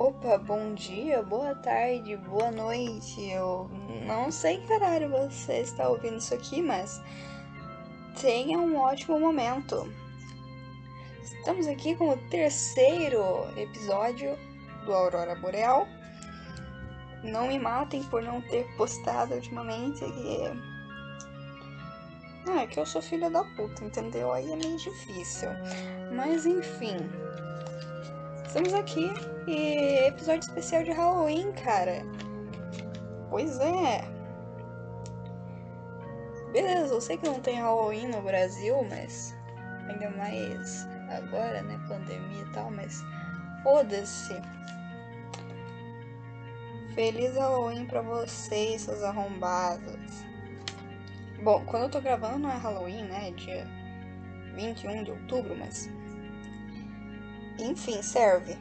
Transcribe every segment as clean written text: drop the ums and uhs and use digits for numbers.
Opa, bom dia, boa tarde, boa noite. Eu não sei que horário você está ouvindo isso aqui, mas tenha um ótimo momento. Estamos aqui com o terceiro episódio do Aurora Boreal. Não me matem por não ter postado ultimamente, que eu sou filha da puta, entendeu? Aí é meio difícil. Mas enfim, estamos aqui e episódio especial de Halloween, cara. Pois é. Beleza, eu sei que não tem Halloween no Brasil, mas ainda mais agora, né, pandemia e tal, mas foda-se. Feliz Halloween pra vocês, seus arrombados. Bom, quando eu tô gravando não é Halloween, né, é dia 21 de outubro, mas enfim, serve.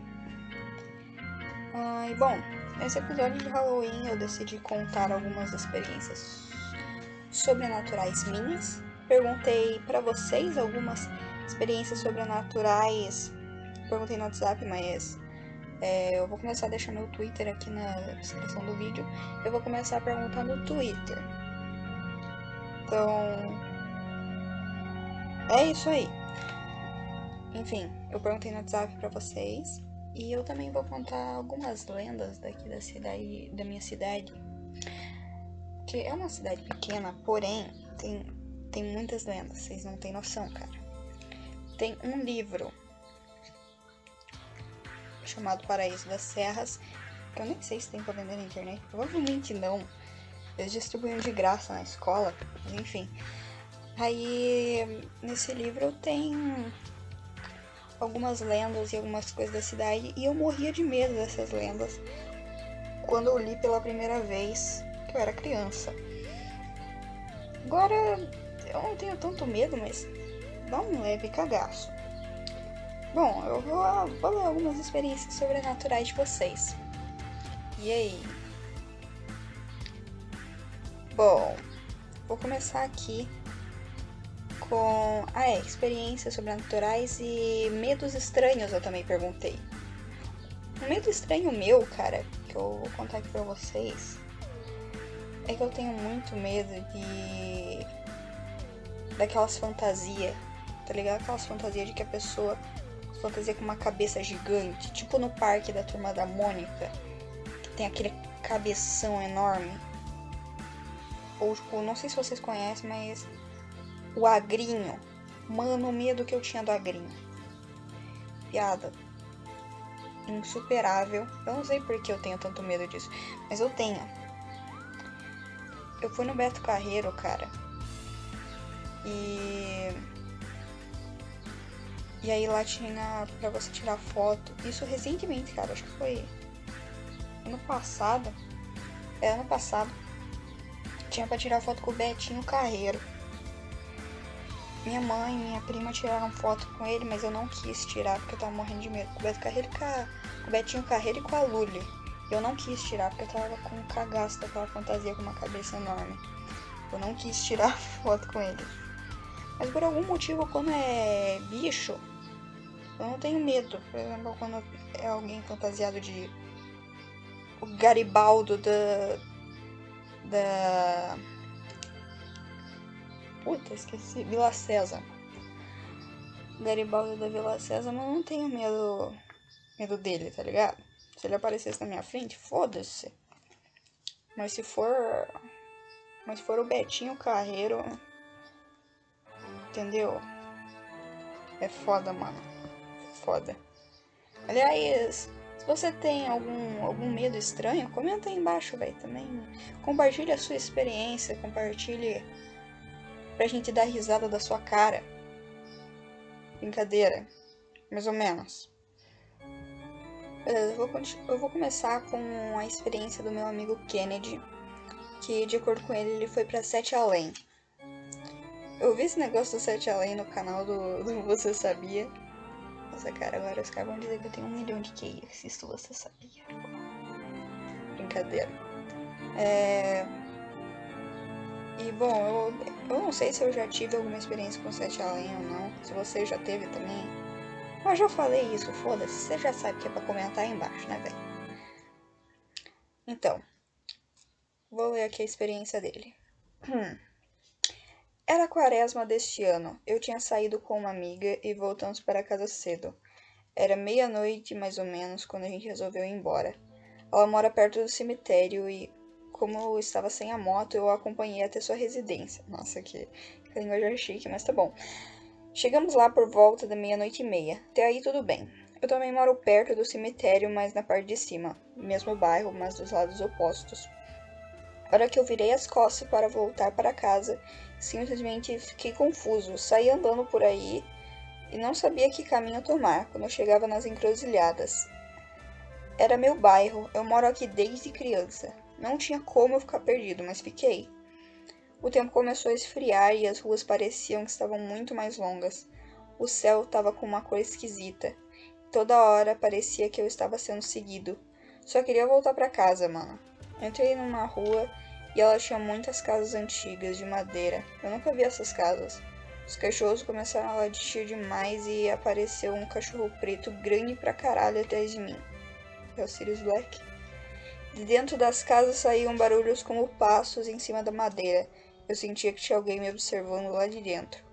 E bom, nesse episódio de Halloween eu decidi contar algumas experiências sobrenaturais minhas. Perguntei pra vocês algumas experiências sobrenaturais. Perguntei no WhatsApp, mas eu vou começar a deixar meu Twitter aqui na descrição do vídeo. Eu vou começar a perguntar no Twitter. Então, é isso aí. Enfim, eu perguntei no WhatsApp pra vocês. E eu também vou contar algumas lendas daqui da cidade, da minha cidade. Que é uma cidade pequena, porém tem muitas lendas. Vocês não têm noção, cara. Tem um livro chamado Paraíso das Serras, que eu nem sei se tem pra vender na internet. Provavelmente não. Eles distribuíam de graça na escola, mas enfim. Aí, nesse livro tem algumas lendas e algumas coisas da cidade, e eu morria de medo dessas lendas quando eu li pela primeira vez, que eu era criança. Agora, eu não tenho tanto medo, mas dá um leve cagaço. Bom, eu vou ler algumas experiências sobrenaturais de vocês. E aí? Bom, vou começar aqui com experiências sobrenaturais e medos estranhos. Eu também perguntei. Um medo estranho meu, cara, que eu vou contar aqui pra vocês, é que eu tenho muito medo daquelas fantasias, tá ligado? Aquelas fantasias de que a pessoa fantasia com uma cabeça gigante, tipo no parque da Turma da Mônica, que tem aquele cabeção enorme. Ou tipo, não sei se vocês conhecem, mas o Agrinho. Mano, o medo que eu tinha do Agrinho. Piada insuperável. Eu não sei por que eu tenho tanto medo disso, mas eu tenho. Eu fui no Beto Carreiro, cara. E aí lá tinha pra você tirar foto. Isso recentemente, cara. Acho que foi ano passado. Ano passado. Tinha pra tirar foto com o Betinho Carreiro. Minha mãe e minha prima tiraram foto com ele, mas eu não quis tirar porque eu tava morrendo de medo. Com o Beto Carreiro com o Betinho Carreiro e com a Lully. Eu não quis tirar porque eu tava com um cagaço daquela fantasia com uma cabeça enorme. Eu não quis tirar foto com ele. Mas por algum motivo, quando é bicho, eu não tenho medo. Por exemplo, quando é alguém fantasiado de o Garibaldo da... Puta, esqueci. Vila César. Garibaldo da Vila César, mas eu não tenho medo dele, tá ligado? Se ele aparecesse na minha frente, foda-se. Mas se for o Betinho Carreiro, entendeu? É foda, mano. Foda. Aliás, se você tem algum medo estranho, comenta aí embaixo, velho. Também compartilhe a sua experiência, compartilhe pra gente dar risada da sua cara. Brincadeira, mais ou menos. Eu vou começar com a experiência do meu amigo Kennedy, que de acordo com ele foi pra Sete Além. Eu vi esse negócio do Sete Além no canal do Você Sabia. Nossa, cara, agora os caras vão dizer que eu tenho 1 milhão de QI, isso você sabia. Brincadeira. E bom, eu não sei se eu já tive alguma experiência com Sete Além ou não. Se você já teve também. Mas já falei isso, foda-se. Você já sabe que é pra comentar aí embaixo, né, velho? Então, vou ler aqui a experiência dele. Era a quaresma deste ano. Eu tinha saído com uma amiga e voltamos para casa cedo. Era meia-noite, mais ou menos, quando a gente resolveu ir embora. Ela mora perto do cemitério e, como eu estava sem a moto, eu a acompanhei até sua residência. Nossa, que linguagem chique, mas tá bom. Chegamos lá por volta da 00:30. Até aí tudo bem. Eu também moro perto do cemitério, mas na parte de cima. Mesmo bairro, mas dos lados opostos. A hora que eu virei as costas para voltar para casa, simplesmente fiquei confuso. Saí andando por aí e não sabia que caminho tomar quando eu chegava nas encruzilhadas. Era meu bairro, eu moro aqui desde criança. Não tinha como eu ficar perdido, mas fiquei. O tempo começou a esfriar e as ruas pareciam que estavam muito mais longas. O céu estava com uma cor esquisita. Toda hora parecia que eu estava sendo seguido. Só queria voltar para casa, mano. Entrei numa rua e ela tinha muitas casas antigas de madeira. Eu nunca vi essas casas. Os cachorros começaram a latir demais e apareceu um cachorro preto grande pra caralho atrás de mim. É o Sirius Black. De dentro das casas saíam barulhos como passos em cima da madeira. Eu sentia que tinha alguém me observando lá de dentro.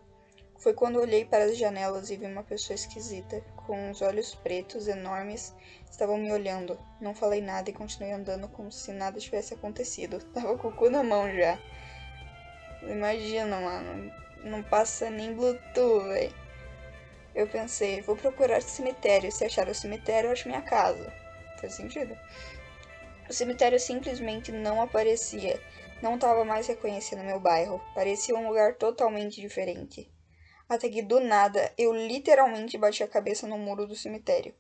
Foi quando olhei para as janelas e vi uma pessoa esquisita, com os olhos pretos enormes, estavam me olhando. Não falei nada e continuei andando como se nada tivesse acontecido. Tava com o cu na mão já. Imagina, mano. Não passa nem Bluetooth, velho. Eu pensei, vou procurar o cemitério. Se achar o cemitério, eu acho minha casa. Faz sentido. O cemitério simplesmente não aparecia. Não estava mais reconhecendo meu bairro. Parecia um lugar totalmente diferente. Até que, do nada, eu literalmente bati a cabeça no muro do cemitério.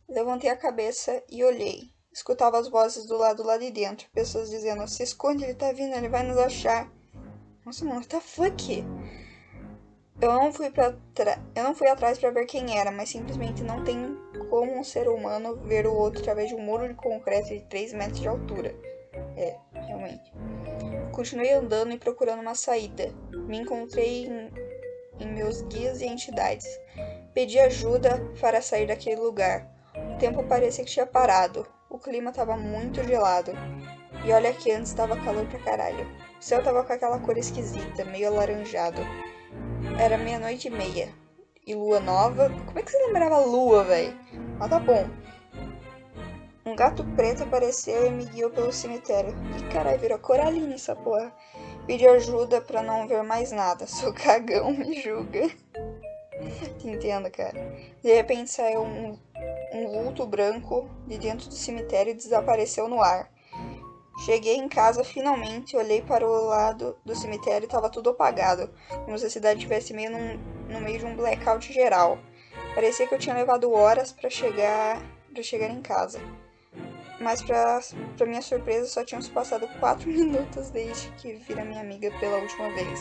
Levantei a cabeça e olhei. Escutava as vozes do lado lá de dentro. Pessoas dizendo, se esconde, ele tá vindo, ele vai nos achar. Nossa, mano, what the fuck? Eu não fui atrás pra ver quem era, mas simplesmente não tem como um ser humano ver o outro através de um muro de concreto de 3 metros de altura. É, realmente. Continuei andando e procurando uma saída. Me encontrei em meus guias e entidades. Pedi ajuda para sair daquele lugar. O tempo parecia que tinha parado. O clima estava muito gelado. E olha que antes estava calor pra caralho. O céu tava com aquela cor esquisita, meio alaranjado. Era 00:30. E lua nova. Como é que você lembrava lua, velho? Mas tá bom. Um gato preto apareceu e me guiou pelo cemitério. Ih, caralho, virou Coraline essa porra. Pedi ajuda pra não ver mais nada. Sou cagão, me julga. Te entendo, cara. De repente saiu um vulto branco de dentro do cemitério e desapareceu no ar. Cheguei em casa finalmente, olhei para o lado do cemitério e estava tudo apagado, como se a cidade estivesse no meio de um blackout geral. Parecia que eu tinha levado horas para chegar em casa. Mas para minha surpresa só tinham se passado 4 minutos desde que vi a minha amiga pela última vez.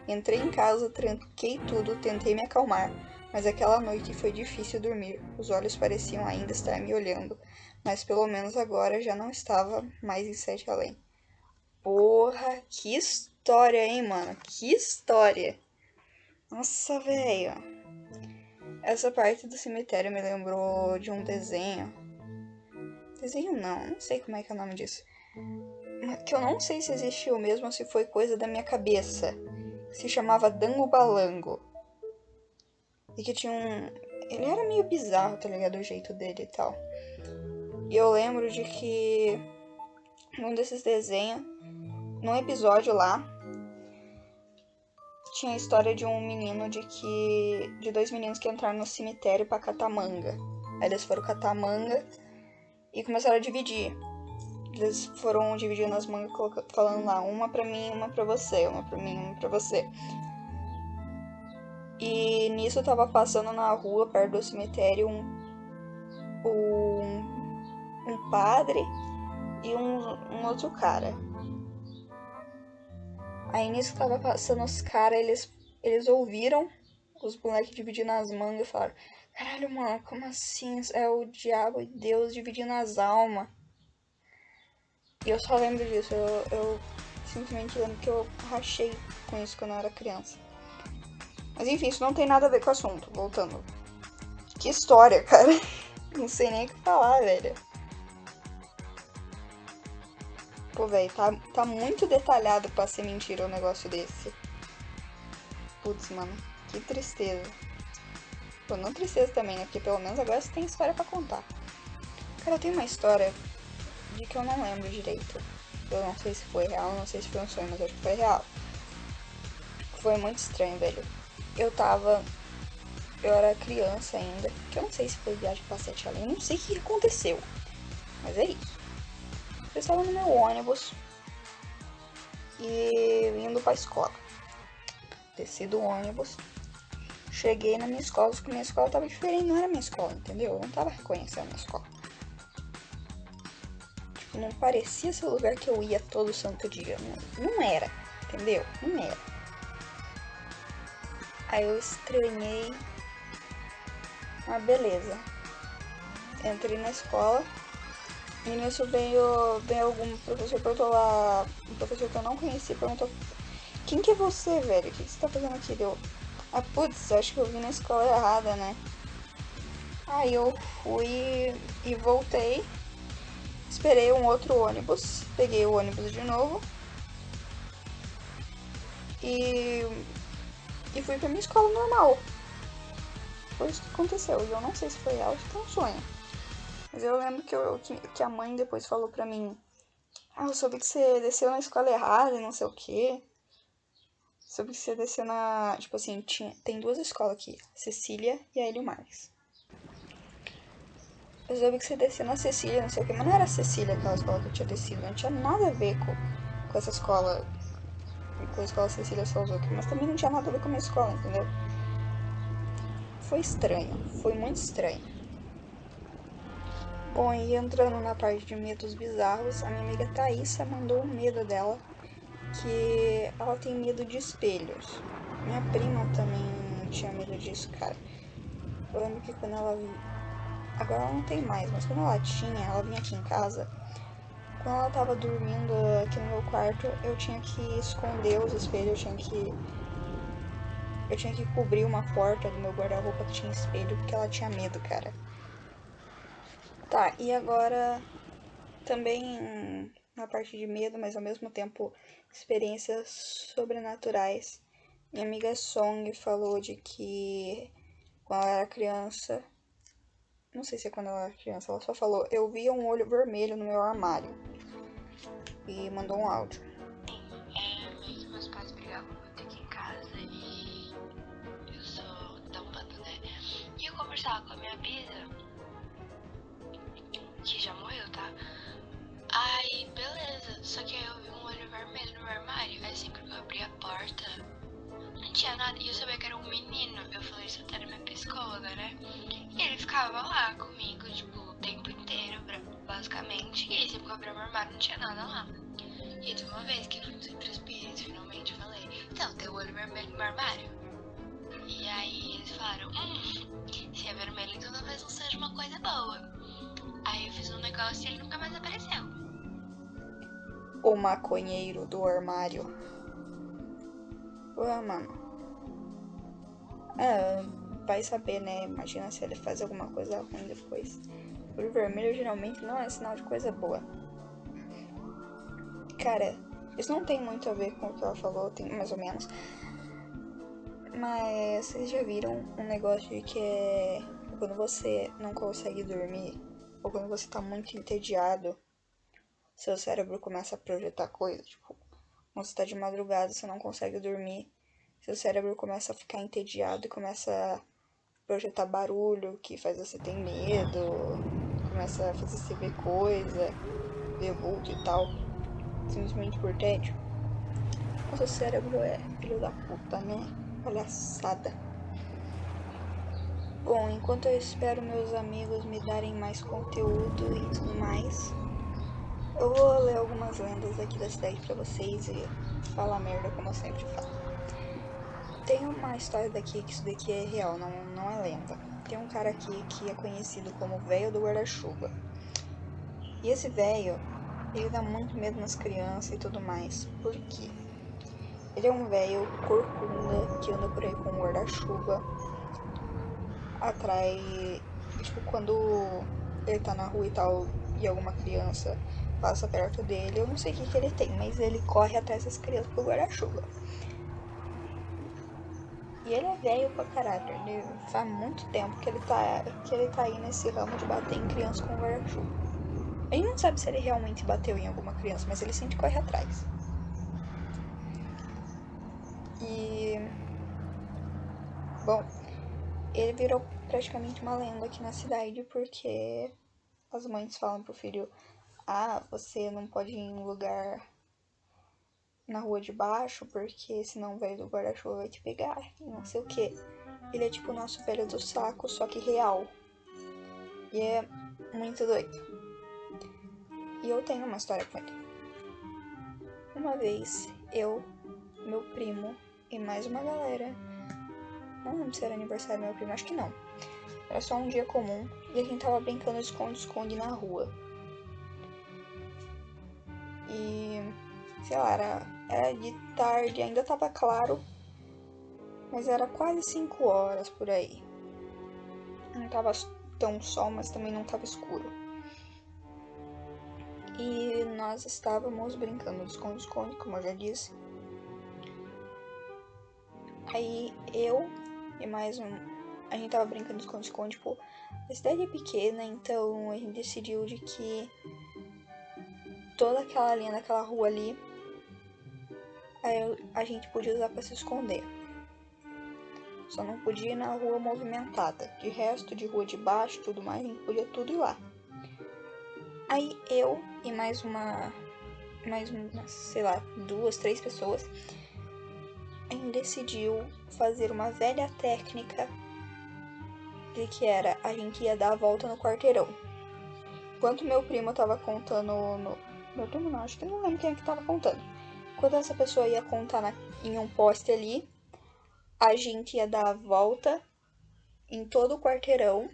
Entrei em casa, tranquei tudo, tentei me acalmar, mas aquela noite foi difícil dormir. Os olhos pareciam ainda estar me olhando, mas pelo menos agora já não estava mais em Sete Além. Porra, que história, hein, mano? Que história! Nossa, velho. Essa parte do cemitério me lembrou de um desenho. Desenho não sei como é que é o nome disso. Que eu não sei se existiu mesmo ou se foi coisa da minha cabeça. Se chamava Dango Balango. E que tinha ele era meio bizarro, tá ligado? O jeito dele e tal. E eu lembro de que num desses desenhos, num episódio lá, tinha a história de um menino de 2 meninos que entraram no cemitério pra catar manga. Aí eles foram catar manga e começaram a dividir. Eles foram dividindo as mangas, falando lá, uma pra mim, uma pra você, uma pra mim, uma pra você. E nisso tava passando na rua, perto do cemitério, um padre e um outro cara. Aí nisso que tava passando os caras, eles ouviram os moleques dividindo as mangas e falaram, caralho, mano, como assim? É o diabo e Deus dividindo as almas. E eu só lembro disso, eu simplesmente lembro que eu rachei com isso quando eu era criança. Mas enfim, isso não tem nada a ver com o assunto, voltando. Que história, cara. Não sei nem o que falar, velho. Pô, velho, tá muito detalhado pra ser mentira um negócio desse. Putz, mano, que tristeza. Pô, não tristeza também, né? Porque pelo menos agora você tem história pra contar. Cara, eu tenho uma história de que eu não lembro direito. Eu não sei se foi real, não sei se foi um sonho, mas acho que foi real. Foi muito estranho, velho. Eu era criança ainda, que eu não sei se foi viagem pra Sete Além, eu não sei o que aconteceu. Mas é isso. Eu estava no meu ônibus e indo pra escola. Desci do ônibus, cheguei na minha escola, só que minha escola tava diferente, não era minha escola, entendeu? Eu não tava reconhecendo a minha escola. Tipo, não parecia ser o lugar que eu ia todo santo dia. Não era, entendeu? Não era. Aí eu estranhei. Mas beleza. Entrei na escola. E nisso veio algum professor, perguntou lá. Um professor que eu não conhecia perguntou: quem que é você, velho? O que você tá fazendo aqui? Deu. Ah, putz, acho que eu vim na escola errada, né? Aí eu fui e voltei. Esperei um outro ônibus. Peguei o ônibus de novo. E fui pra minha escola normal. Foi isso que aconteceu. E eu não sei se foi real ou se foi um sonho. Mas eu lembro que a mãe depois falou pra mim: ah, eu soube que você desceu na escola errada e não sei o quê. Soube que você desceu na... Tipo assim, tem duas escolas aqui. A Cecília e a Hélio Marques. Eu soube que você desceu na Cecília, não sei o quê. Mas não era a Cecília aquela escola que eu tinha descido. Não tinha nada a ver com essa escola... Com a escola Cecília Souza. Mas também não tinha nada a ver com a minha escola, entendeu? Foi estranho. Foi muito estranho. Bom, e entrando na parte de medos bizarros, a minha amiga Thaísa mandou um medo dela, que ela tem medo de espelhos. Minha prima também tinha medo disso, cara. Eu lembro que quando ela... Agora ela não tem mais, mas quando ela vinha aqui em casa. Quando ela tava dormindo aqui no meu quarto, eu tinha que esconder os espelhos, eu tinha que cobrir uma porta do meu guarda-roupa que tinha espelho, porque ela tinha medo, cara. Tá, e agora também na parte de medo, mas ao mesmo tempo experiências sobrenaturais. Minha amiga Song falou de que quando ela era criança, não sei se é quando ela era criança, ela só falou: eu via um olho vermelho no meu armário. E mandou um áudio. Meio que meus pais brigavam muito aqui em casa e eu sou da Umbanda, né? E eu conversava com a minha bisa, que já morreu, tá? Aí, beleza, só que aí eu vi um olho vermelho no meu armário, aí sempre que eu abri a porta, não tinha nada, e eu sabia que era um menino, eu falei isso até na minha psicóloga, né? E ele ficava lá comigo, tipo, o tempo inteiro, basicamente, e aí sempre que eu abri o meu armário não tinha nada lá. E de uma vez que eu fui no Centro Espírita, finalmente eu falei: então, tem o olho vermelho no meu armário? E aí eles falaram: se é vermelho, então talvez não seja uma coisa boa. Aí eu fiz um negócio e ele nunca mais apareceu. O maconheiro do armário. Ué, mano. Vai saber, né? Imagina se ele faz alguma coisa ruim depois. Olho vermelho geralmente não é sinal de coisa boa. Cara, isso não tem muito a ver com o que ela falou, tem mais ou menos. Mas vocês já viram um negócio de que é quando você não consegue dormir, ou quando você tá muito entediado, seu cérebro começa a projetar coisas. Tipo, quando você tá de madrugada, você não consegue dormir, seu cérebro começa a ficar entediado e começa a projetar barulho que faz você ter medo, começa a fazer você ver coisa, ver vulto e tal, simplesmente por tédio. O seu cérebro é filho da puta, né? Palhaçada. Bom, enquanto eu espero meus amigos me darem mais conteúdo e tudo mais, eu vou ler algumas lendas aqui da cidade pra vocês e falar merda como eu sempre falo. Tem uma história daqui que isso daqui é real, não é lenda. Tem um cara aqui que é conhecido como o Velho do Guarda-Chuva. E esse velho, ele dá muito medo nas crianças e tudo mais. Por quê? Ele é um velho corcunda que anda por aí com um guarda-chuva. Atrai, tipo, quando ele tá na rua e tal, e alguma criança passa perto dele, eu não sei o que ele tem, mas ele corre atrás das crianças com o guarda-chuva. E ele é velho pra caralho, ele faz muito tempo que ele tá aí nesse ramo de bater em criança com o guarda-chuva. A gente não sabe se ele realmente bateu em alguma criança, mas ele sempre corre atrás. E... bom, ele virou praticamente uma lenda aqui na cidade porque as mães falam pro filho: ah, você não pode ir em lugar na rua de baixo porque senão o velho do guarda-chuva vai te pegar e não sei o que. Ele é tipo o nosso velho do saco, só que real. E é muito doido. E eu tenho uma história com ele. Uma vez, eu, meu primo e mais uma galera, não lembro se era aniversário do meu primo, acho que não. Era só um dia comum e a gente tava brincando de esconde-esconde na rua. E, sei lá, era de tarde, ainda tava claro, mas era quase 5 horas por aí. Não tava tão sol, mas também não tava escuro. E nós estávamos brincando de esconde-esconde, como eu já disse. Aí eu e mais um... a gente tava brincando de esconde-esconde, tipo, a cidade é pequena, então a gente decidiu de que toda aquela linha daquela rua ali, a gente podia usar pra se esconder. Só não podia ir na rua movimentada. De resto, de rua de baixo, tudo mais, a gente podia tudo ir lá. Aí eu e mais uma, sei lá, 2, 3 pessoas, a gente decidiu fazer uma velha técnica de que era, a gente ia dar a volta no quarteirão. Enquanto meu primo tava contando meu primo não, acho que não lembro quem é que tava contando. Quando essa pessoa ia contar em um poste ali, a gente ia dar a volta em todo o quarteirão,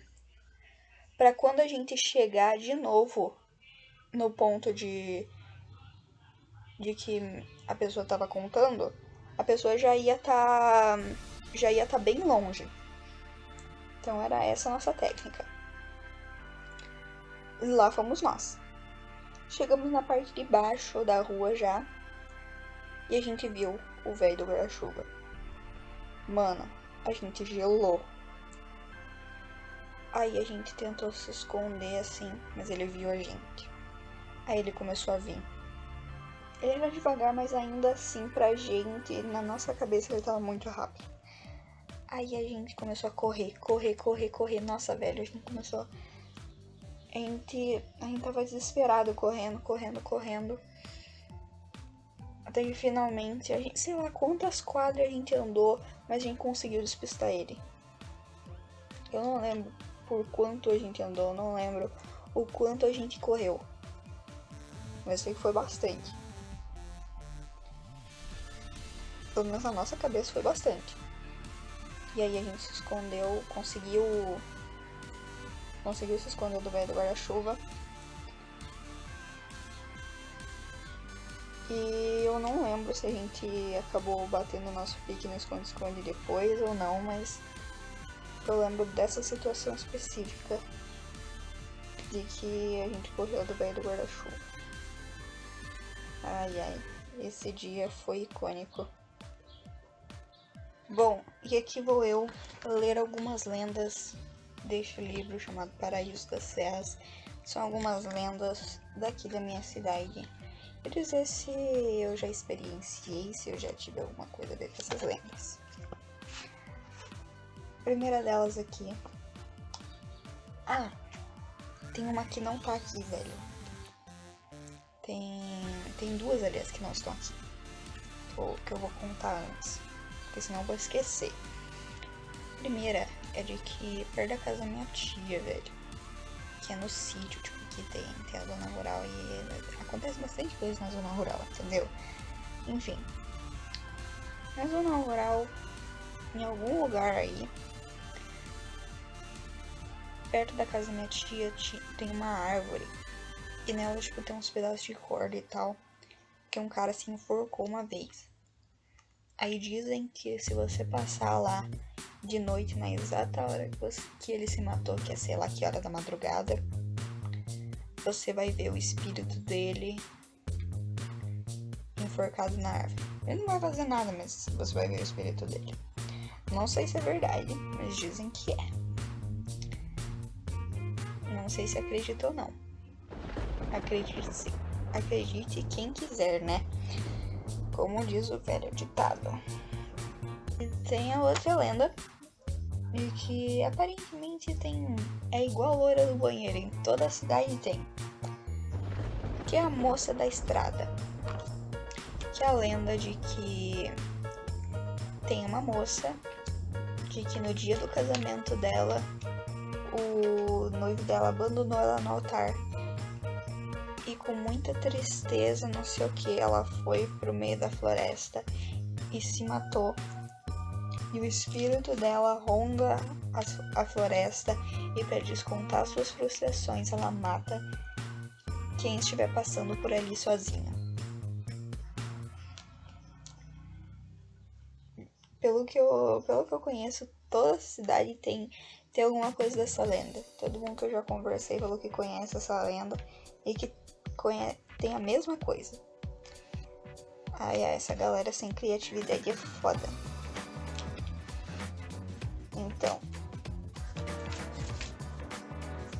para quando a gente chegar de novo no ponto de que a pessoa estava contando, a pessoa já ia tá bem longe. Então era essa a nossa técnica. E lá fomos nós. Chegamos na parte de baixo da rua já, e a gente viu o velho do guarda-chuva. Mano, a gente gelou. Aí a gente tentou se esconder assim, mas ele viu a gente. Aí ele começou a vir. Ele era devagar, mas ainda assim pra gente, na nossa cabeça ele tava muito rápido. Aí a gente começou a correr. Nossa, velho, a gente começou... A gente tava desesperado, correndo. Até que finalmente, a gente, sei lá quantas quadras a gente andou, mas a gente conseguiu despistar ele. Eu não lembro por quanto a gente andou, não lembro o quanto a gente correu. Mas sei que foi bastante. Pelo menos na nossa cabeça foi bastante. E aí a gente se escondeu, conseguiu se esconder do velho do guarda-chuva. E eu não lembro se a gente acabou batendo o nosso pique no esconde-esconde depois ou não, mas eu lembro dessa situação específica de que a gente correu do velho do guarda-chuva. Ai, esse dia foi icônico. Bom, e aqui vou eu ler algumas lendas deste livro chamado Paraíso das Serras. São algumas lendas daqui da minha cidade. E dizer se eu já experienciei, se eu já tive alguma coisa a ver com essas lendas. A primeira delas aqui. Ah, tem uma que não tá aqui, velho. Tem duas, aliás, que não estão aqui. Que eu vou contar antes, porque senão eu vou esquecer. A primeira é de que perto da casa da minha tia, velho, que é no sítio, tipo, que tem a zona rural e acontece bastante coisa na zona rural, entendeu? Enfim, na zona rural, em algum lugar aí, perto da casa da minha tia, tem uma árvore, e nela, tipo, tem uns pedaços de corda e tal, que um cara se enforcou uma vez. Aí dizem que se você passar lá de noite, na exata hora que ele se matou, que é sei lá que hora da madrugada, você vai ver o espírito dele enforcado na árvore. Ele não vai fazer nada, mas você vai ver o espírito dele. Não sei se é verdade, mas dizem que é. Não sei se acredita ou não. Acredite quem quiser, né? Como diz o velho ditado. E tem a outra lenda de que aparentemente é igual a loira do banheiro, em toda a cidade tem. Que é a moça da estrada. Que é a lenda de que tem uma moça de que no dia do casamento dela, o noivo dela abandonou ela no altar. E com muita tristeza, não sei o que, ela foi pro meio da floresta e se matou. E o espírito dela ronda a floresta e para descontar suas frustrações, ela mata quem estiver passando por ali sozinha. Pelo que eu conheço, toda cidade tem alguma coisa dessa lenda. Todo mundo que eu já conversei falou que conhece essa lenda e que tem a mesma coisa. Ai, essa galera sem criatividade é foda. Então,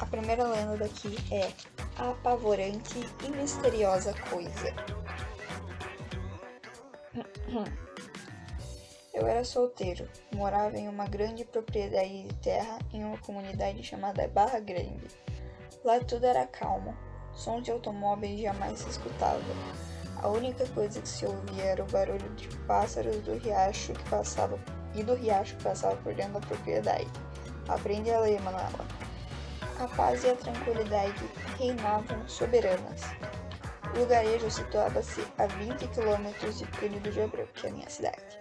a primeira lenda daqui é a apavorante e misteriosa coisa. Eu era solteiro, morava em uma grande propriedade de terra em uma comunidade chamada Barra Grande. Lá tudo era calmo, sons de automóveis jamais se escutava. A única coisa que se ouvia era o barulho de pássaros do riacho que passava por dentro da propriedade. Aprende a ler, Manuela. A paz e a tranquilidade reinavam soberanas. O lugarejo situava-se a 20 quilômetros de Cândido de Abreu, que é a minha cidade.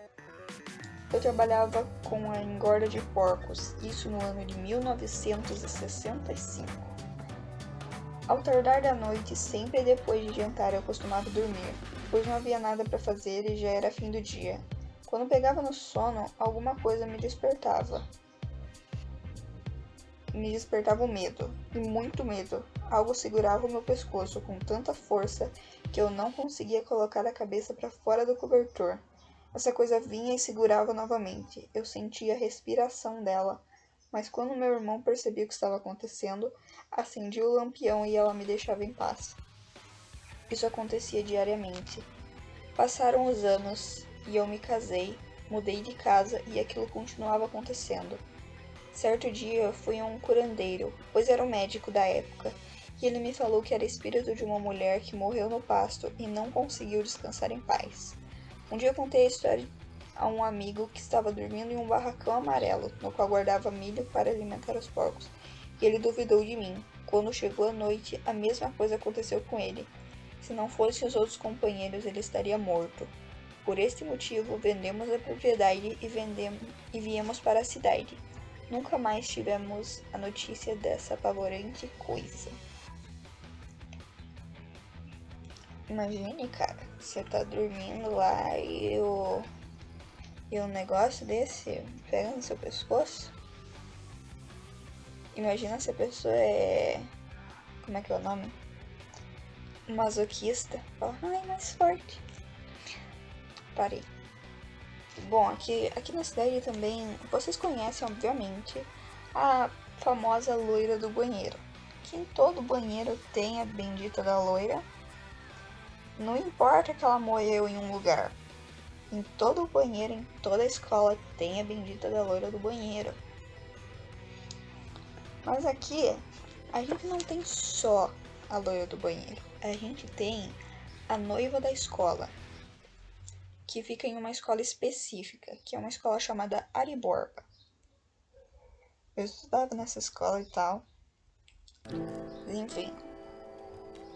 Eu trabalhava com a engorda de porcos, isso no ano de 1965. Ao tardar da noite, sempre depois de jantar, eu costumava dormir, pois não havia nada para fazer e já era fim do dia. Quando pegava no sono, alguma coisa me despertava. Me despertava o medo, e muito medo. Algo segurava o meu pescoço com tanta força que eu não conseguia colocar a cabeça para fora do cobertor. Essa coisa vinha e segurava novamente. Eu sentia a respiração dela, mas quando meu irmão percebia o que estava acontecendo, acendia o lampião e ela me deixava em paz. Isso acontecia diariamente. Passaram os anos e eu me casei, mudei de casa e aquilo continuava acontecendo. Certo dia fui a um curandeiro, pois era o médico da época, e ele me falou que era espírito de uma mulher que morreu no pasto e não conseguiu descansar em paz. Um dia eu contei a história a um amigo que estava dormindo em um barracão amarelo, no qual guardava milho para alimentar os porcos, e ele duvidou de mim. Quando chegou a noite, a mesma coisa aconteceu com ele. Se não fossem os outros companheiros, ele estaria morto. Por este motivo, vendemos a propriedade e viemos para a cidade. Nunca mais tivemos a notícia dessa apavorante coisa. Imagine, cara, você tá dormindo lá e um negócio desse pega no seu pescoço. Imagina se a pessoa é... Como é que é o nome? Masoquista. Fala, ai, mais forte. Parei. Bom, aqui na cidade também, vocês conhecem, obviamente, a famosa loira do banheiro. Que em todo banheiro tem a bendita da loira. Não importa que ela morreu em um lugar. Em todo banheiro, em toda a escola, tem a bendita da loira do banheiro. Mas aqui, a gente não tem só a loira do banheiro. A gente tem a noiva da escola, que fica em uma escola específica, que é uma escola chamada Ariborba. Eu estudava nessa escola e tal. Enfim,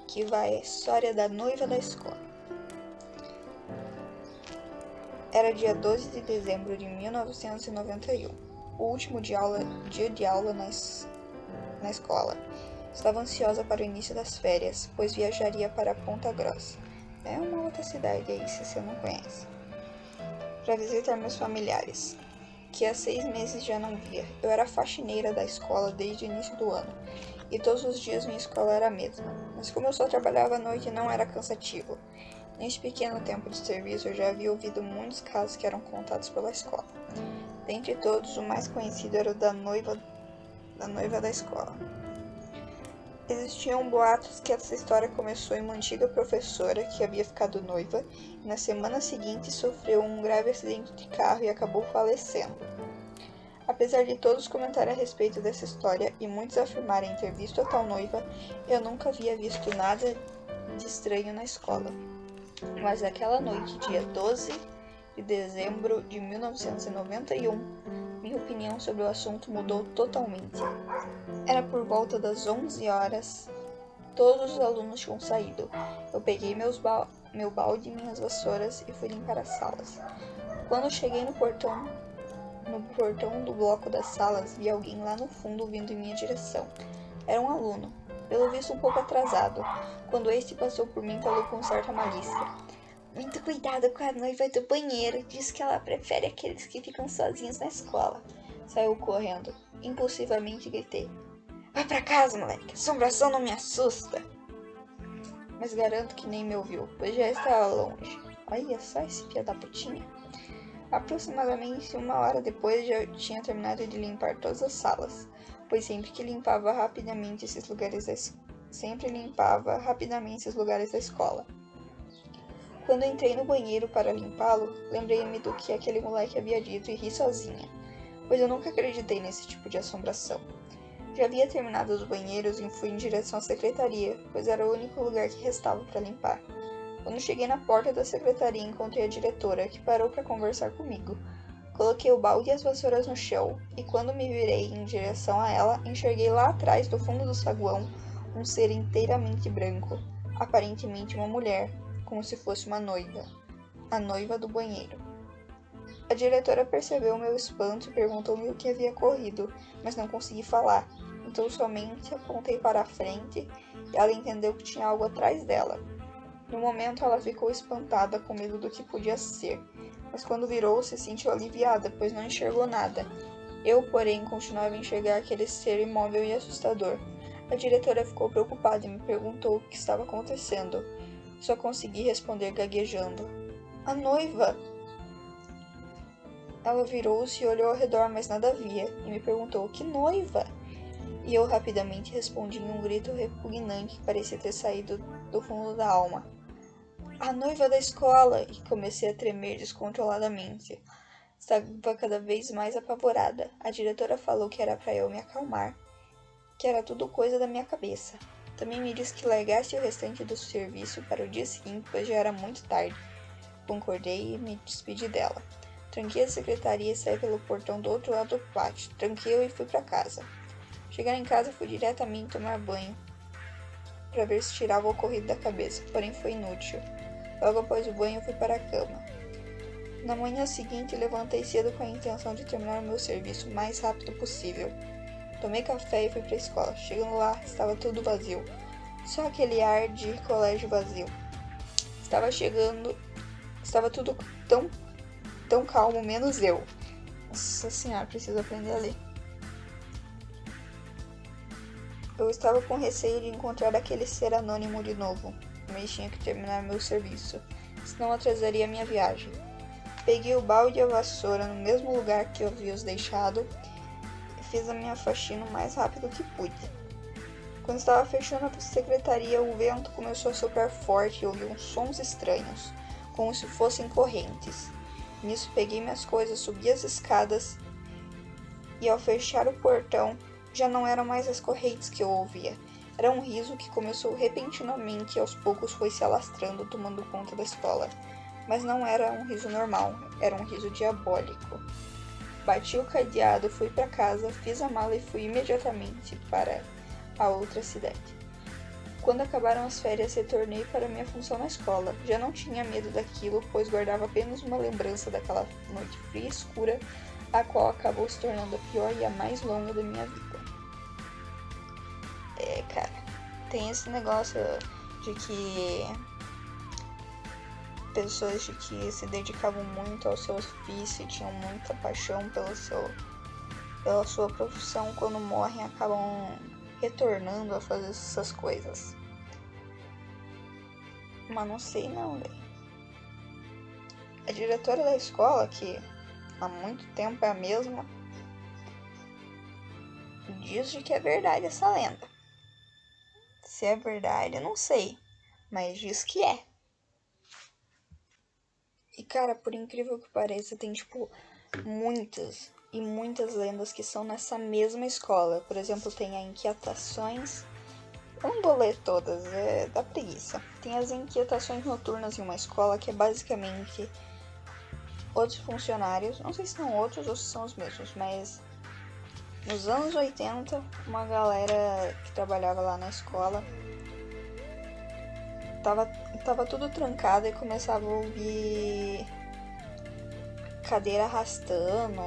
que vai a história da noiva da escola. Era dia 12 de dezembro de 1991, o último dia de aula na escola. Estava ansiosa para o início das férias, pois viajaria para Ponta Grossa. É uma outra cidade aí, se você não conhece. Para visitar meus familiares, que há 6 meses já não via. Eu era faxineira da escola desde o início do ano, e todos os dias minha escola era a mesma. Mas como eu só trabalhava à noite, não era cansativo. Neste pequeno tempo de serviço, eu já havia ouvido muitos casos que eram contados pela escola. Dentre todos, o mais conhecido era o da noiva da escola. Existiam boatos que essa história começou em uma antiga professora que havia ficado noiva e na semana seguinte sofreu um grave acidente de carro e acabou falecendo. Apesar de todos comentarem a respeito dessa história e muitos afirmarem ter visto a tal noiva, eu nunca havia visto nada de estranho na escola. Mas naquela noite, dia 12 de dezembro de 1991, minha opinião sobre o assunto mudou totalmente. Era por volta das 11 horas. Todos os alunos tinham saído. Eu peguei meu balde e minhas vassouras e fui limpar as salas. Quando cheguei no portão do bloco das salas, vi alguém lá no fundo vindo em minha direção. Era um aluno, pelo visto um pouco atrasado. Quando este passou por mim, falou com certa malícia. Muito cuidado com a noiva do banheiro. Diz que ela prefere aqueles que ficam sozinhos na escola. Saiu correndo. Impulsivamente gritei. Vai pra casa, moleque. Assombração não me assusta. Mas garanto que nem me ouviu, pois já estava longe. Olha só esse filho da putinha. Aproximadamente 1 hora depois já tinha terminado de limpar todas as salas, pois sempre limpava rapidamente esses lugares da escola. Quando entrei no banheiro para limpá-lo, lembrei-me do que aquele moleque havia dito e ri sozinha, pois eu nunca acreditei nesse tipo de assombração. Já havia terminado os banheiros e fui em direção à secretaria, pois era o único lugar que restava para limpar. Quando cheguei na porta da secretaria, encontrei a diretora, que parou para conversar comigo. Coloquei o balde e as vassouras no chão, e quando me virei em direção a ela, enxerguei lá atrás, do fundo do saguão, um ser inteiramente branco, aparentemente uma mulher, como se fosse uma noiva, a noiva do banheiro. A diretora percebeu meu espanto e perguntou-me o que havia ocorrido, mas não consegui falar, então somente apontei para a frente e ela entendeu que tinha algo atrás dela. No momento ela ficou espantada com medo do que podia ser, mas quando virou-se sentiu aliviada, pois não enxergou nada. Eu, porém, continuava a enxergar aquele ser imóvel e assustador. A diretora ficou preocupada e me perguntou o que estava acontecendo. Só consegui responder gaguejando. A noiva! Ela virou-se e olhou ao redor, mas nada via, e me perguntou, que noiva? E eu rapidamente respondi em um grito repugnante que parecia ter saído do fundo da alma. A noiva da escola! E comecei a tremer descontroladamente. Estava cada vez mais apavorada. A diretora falou que era para eu me acalmar, que era tudo coisa da minha cabeça. Também me disse que largasse o restante do serviço para o dia seguinte, pois já era muito tarde. Concordei e me despedi dela. Tranquei a secretaria e saí pelo portão do outro lado do pátio. Tranquei-o e fui para casa. Chegar em casa, fui diretamente tomar banho para ver se tirava o ocorrido da cabeça, porém foi inútil. Logo após o banho, fui para a cama. Na manhã seguinte, levantei cedo com a intenção de terminar o meu serviço o mais rápido possível. Tomei café e fui para a escola. Chegando lá, estava tudo vazio. Só aquele ar de colégio vazio. Estava tudo tão calmo, menos eu. Nossa senhora, preciso aprender a ler. Eu estava com receio de encontrar aquele ser anônimo de novo, mas tinha que terminar meu serviço, senão atrasaria minha viagem. Peguei o balde e a vassoura no mesmo lugar que eu havia os deixado e fiz a minha faxina o mais rápido que pude. Quando estava fechando a secretaria, o vento começou a soprar forte e ouvi uns sons estranhos, como se fossem correntes. Nisso peguei minhas coisas, subi as escadas e ao fechar o portão, já não eram mais as correntes que eu ouvia. Era um riso que começou repentinamente e aos poucos foi se alastrando, tomando conta da escola. Mas não era um riso normal, era um riso diabólico. Bati o cadeado, fui para casa, fiz a mala e fui imediatamente para a outra cidade. Quando acabaram as férias, retornei para minha função na escola. Já não tinha medo daquilo, pois guardava apenas uma lembrança daquela noite fria e escura, a qual acabou se tornando a pior e a mais longa da minha vida. Cara, tem esse negócio de que pessoas de que se dedicavam muito ao seu ofício, tinham muita paixão pela sua profissão, quando morrem acabam retornando a fazer essas coisas. Mas não sei não, velho. A diretora da escola, que há muito tempo é a mesma, diz de que é verdade essa lenda. Se é verdade, eu não sei, mas diz que é. E cara, por incrível que pareça, tem tipo muitas e muitas lendas que são nessa mesma escola. Por exemplo, tem a Inquietações. Eu não vou ler todas, dá preguiça. Tem as Inquietações Noturnas em uma escola, que é basicamente outros funcionários, não sei se são outros ou se são os mesmos, mas nos anos 80, uma galera que trabalhava lá na escola tava tudo trancado e começava a ouvir cadeira arrastando.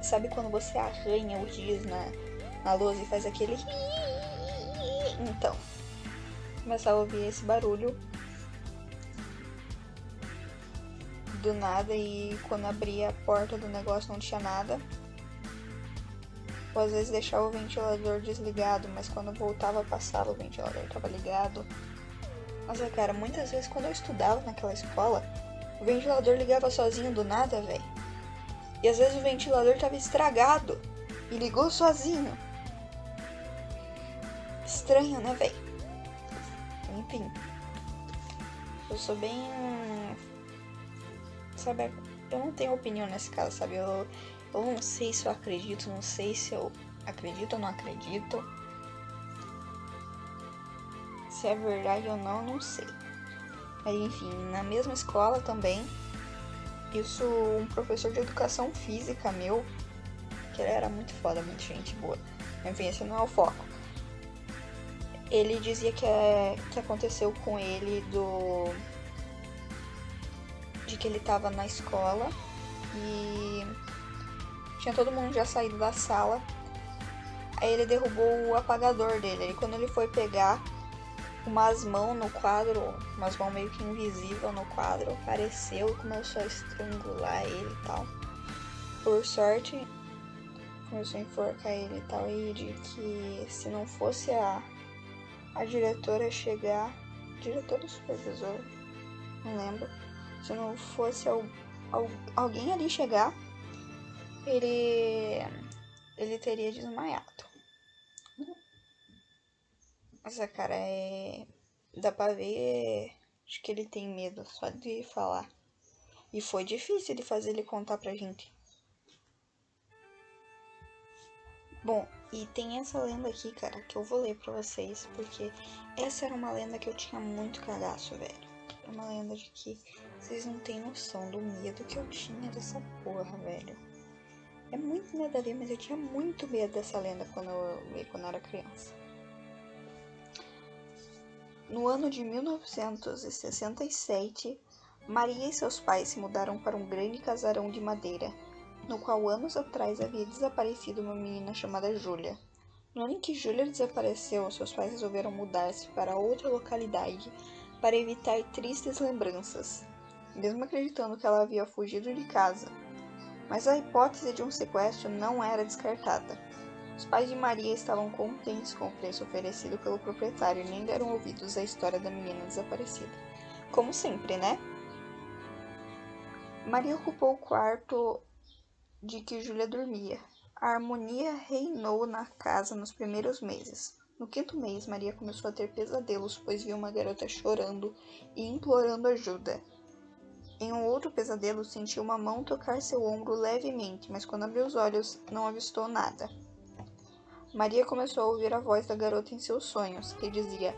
Sabe quando você arranha o giz na lousa e faz aquele... Então, começava a ouvir esse barulho do nada, e quando abria a porta do negócio não tinha nada. Ou às vezes deixava o ventilador desligado, mas quando voltava pra sala o ventilador tava ligado. Nossa, cara, muitas vezes quando eu estudava naquela escola, o ventilador ligava sozinho do nada, velho. E às vezes o ventilador tava estragado e ligou sozinho. Estranho, né, velho? Enfim. Eu sou bem... Sabe, eu não tenho opinião nesse caso, sabe? Eu não sei se eu acredito, não sei se eu acredito ou não acredito. Se é verdade ou não, não sei. Mas enfim, na mesma escola também, isso, um professor de educação física meu, que ele era muito foda, muito gente boa. Enfim, esse não é o foco. Ele dizia que aconteceu com ele de que ele tava na escola e tinha todo mundo já saído da sala. Aí ele derrubou o apagador dele. E quando ele foi pegar, umas mãos no quadro, umas mãos meio que invisível no quadro, apareceu e começou a estrangular ele e tal. Por sorte, começou a enforcar ele e tal. E de que se não fosse a diretora chegar, diretora ou supervisora, não lembro, se não fosse alguém ali chegar, ele teria desmaiado. Essa cara dá pra ver, acho que ele tem medo só de falar. E foi difícil de fazer ele contar pra gente. Bom, e tem essa lenda aqui, cara, que eu vou ler pra vocês, porque essa era uma lenda que eu tinha muito cagaço, velho. É uma lenda de que vocês não têm noção do medo que eu tinha dessa porra, velho. É muito nada a ver, mas eu tinha muito medo dessa lenda quando eu era criança. No ano de 1967, Maria e seus pais se mudaram para um grande casarão de madeira, no qual anos atrás havia desaparecido uma menina chamada Júlia. No ano em que Júlia desapareceu, seus pais resolveram mudar-se para outra localidade para evitar tristes lembranças, mesmo acreditando que ela havia fugido de casa. Mas a hipótese de um sequestro não era descartada. Os pais de Maria estavam contentes com o preço oferecido pelo proprietário e nem deram ouvidos à história da menina desaparecida. Como sempre, né? Maria ocupou o quarto de que Júlia dormia. A harmonia reinou na casa nos primeiros meses. No quinto mês, Maria começou a ter pesadelos, pois viu uma garota chorando e implorando ajuda. Em um outro pesadelo, sentiu uma mão tocar seu ombro levemente, mas quando abriu os olhos, não avistou nada. Maria começou a ouvir a voz da garota em seus sonhos, que dizia: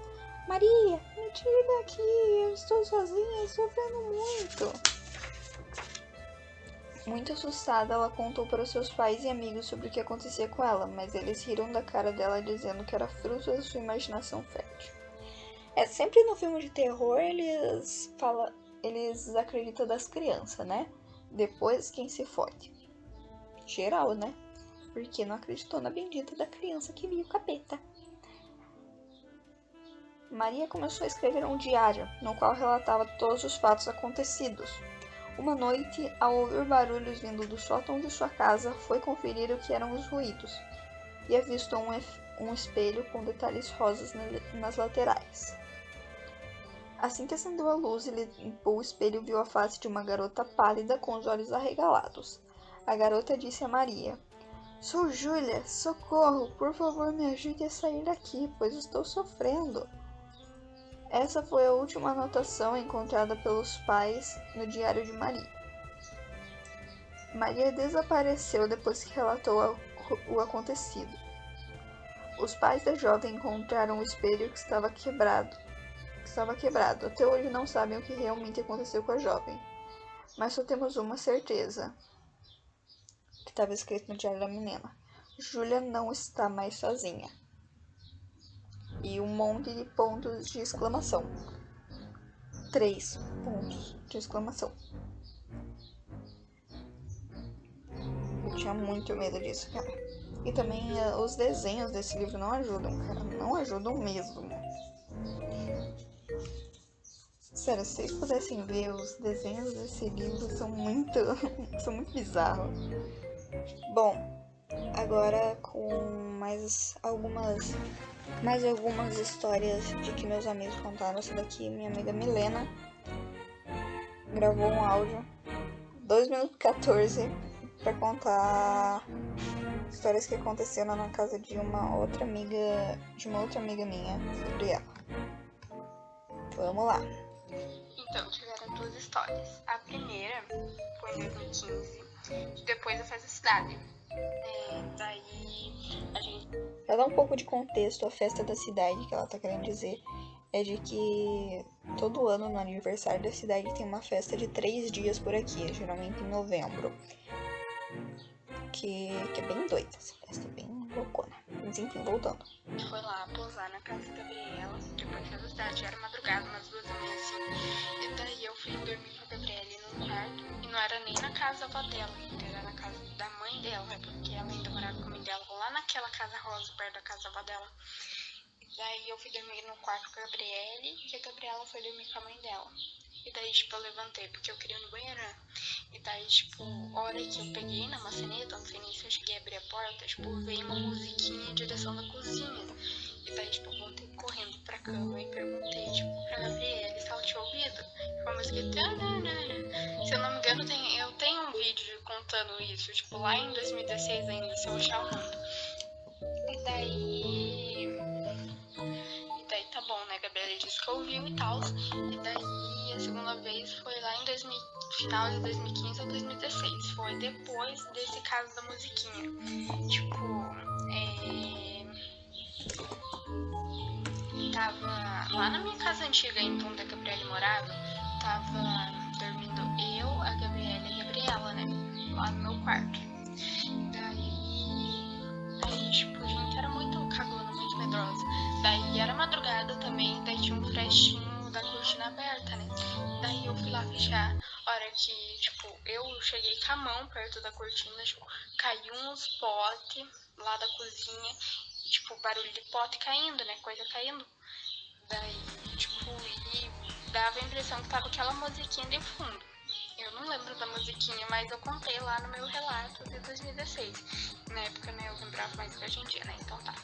Maria, me tire daqui, eu estou sozinha e sofrendo muito. Muito assustada, ela contou para seus pais e amigos sobre o que acontecia com ela, mas eles riram da cara dela dizendo que era fruto da sua imaginação fértil. Sempre no filme de terror eles acreditam das crianças, né? Depois quem se fode? Geral, né? Porque não acreditou na bendita da criança que viu o capeta. Maria começou a escrever um diário, no qual relatava todos os fatos acontecidos. Uma noite, ao ouvir barulhos vindo do sótão de sua casa, foi conferir o que eram os ruídos. e avistou um espelho com detalhes rosas nas laterais. Assim que acendeu a luz e limpou o espelho, viu a face de uma garota pálida com os olhos arregalados. A garota disse a Maria: "Sou Júlia, socorro, por favor me ajude a sair daqui, pois estou sofrendo." Essa foi a última anotação encontrada pelos pais no diário de Maria. Maria desapareceu depois que relatou o acontecido. Os pais da jovem encontraram o espelho que estava quebrado. Até hoje não sabem o que realmente aconteceu com a jovem. Mas só temos uma certeza, que estava escrito no diário da menina: Júlia não está mais sozinha. E um monte de pontos de exclamação. 3 pontos de exclamação. Eu tinha muito medo disso, cara. E também os desenhos desse livro não ajudam, cara. Não ajudam mesmo. Sério, se vocês pudessem ver, os desenhos desse livro são muito bizarros. Bom, agora com mais algumas histórias de que meus amigos contaram. Essa daqui, minha amiga Milena gravou um áudio 2 minutos e 14 pra contar histórias que aconteceram na casa de uma outra amiga minha, Gabriela. Vamos lá. Então, tiveram duas histórias. A primeira foi em 2015, depois da festa da cidade. Daí a gente... Pra dar um pouco de contexto, a festa da cidade, que ela tá querendo dizer, é de que todo ano no aniversário da cidade tem uma festa de 3 dias por aqui, geralmente em novembro. Que é bem doida, essa festa é bem loucona. Mas enfim, voltando. Foi lá posar na casa da Gabriela, depois da cidade, era madrugada, umas 2h30 assim. E daí eu fui dormir com a Gabriela num quarto, e não era nem na casa da avó dela, era na casa da mãe dela, porque ela ainda morava com a mãe dela, lá naquela casa rosa, perto da casa da avó dela. E daí eu fui dormir no quarto com a Gabriela, e a Gabriela foi dormir com a mãe dela. E daí, tipo, eu levantei porque eu queria ir no banheiro, né? E daí, tipo, a hora que eu peguei na maçaneta, não sei nem se eu cheguei a abrir a porta, tipo, veio uma musiquinha em direção da cozinha. E daí, tipo, eu voltei correndo pra cama e perguntei, tipo, pra Gabriela se ela tinha ouvido. Foi uma música... Se eu não me engano, eu tenho um vídeo contando isso, tipo, lá em 2016 ainda, se eu achar o nome. E daí, tá bom, né? Gabriela disse que ouviu e tal. E daí, a segunda vez foi lá em final de 2015 ou 2016. Foi depois desse caso da musiquinha. Tipo, tava lá na minha casa antiga, então, onde a Gabriela morava. Tava dormindo eu, a Gabriela e a Gabriela, né? Lá no meu quarto. Daí, tipo, a gente era muito cagona, muito medrosa. Daí era madrugada também, daí tinha um frestinho da cortina aberta, né? Daí eu fui lá fechar. Hora que, tipo, eu cheguei com a mão perto da cortina, tipo, caiu uns potes lá da cozinha. E, tipo, barulho de pote caindo, né? Coisa caindo. Daí, tipo, e dava a impressão que tava aquela musiquinha de fundo. Eu não lembro da musiquinha, mas eu contei lá no meu relato de 2016. Na época, né, eu lembrava mais que a gente ia, né? Então tá.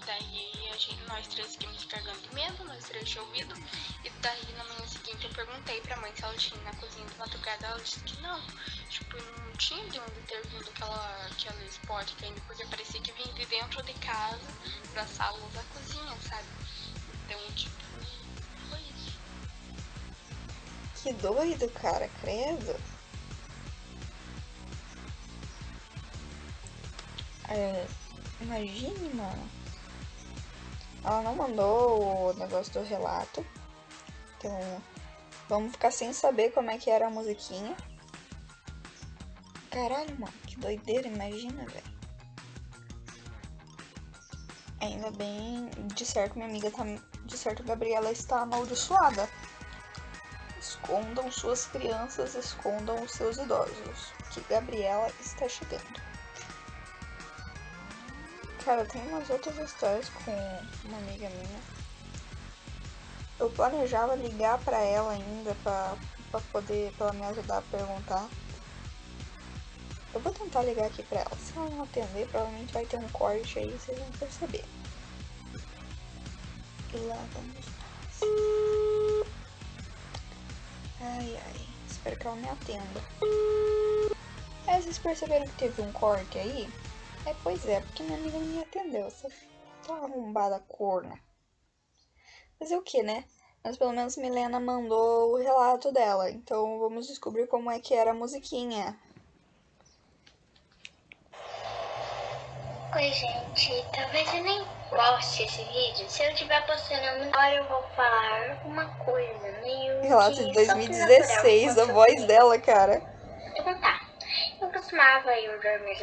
Daí nós três seguimos carregando de medo, nós três tinha ouvido. E daí na manhã seguinte eu perguntei pra mãe se ela tinha na cozinha de madrugada. Ela disse que não. Tipo, não tinha de onde ter vindo aquela esporte caindo, porque parecia que vinha de dentro de casa, da sala ou da cozinha, sabe? Então, tipo, foi isso. Que doido, cara, credo. Imagine, mano. Ela não mandou o negócio do relato. Então, vamos ficar sem saber como é que era a musiquinha. Caralho, mano, que doideira, imagina, velho. Ainda bem, de certo, minha amiga tá... De certo, a Gabriela está amaldiçoada. Escondam suas crianças, escondam os seus idosos, que Gabriela está chegando. Cara, tem umas outras histórias com uma amiga minha. Eu planejava ligar pra ela ainda, pra ela me ajudar a perguntar. Eu vou tentar ligar aqui pra ela. Se ela não atender, provavelmente vai ter um corte aí, vocês vão perceber. E lá vamos nós. Ai, ai. Espero que ela me atenda. Vocês perceberam que teve um corte aí? Pois é, porque minha amiga não me atendeu. Essa arrombada corna. Fazer o que, né? Mas pelo menos Milena mandou o relato dela. Então vamos descobrir como é que era a musiquinha. Oi, gente. Talvez eu nem poste esse vídeo. Se eu estiver postando agora, eu vou falar uma coisa meio Relato de que 2016, a voz dela, cara. Então tá. Eu costumava ir dormir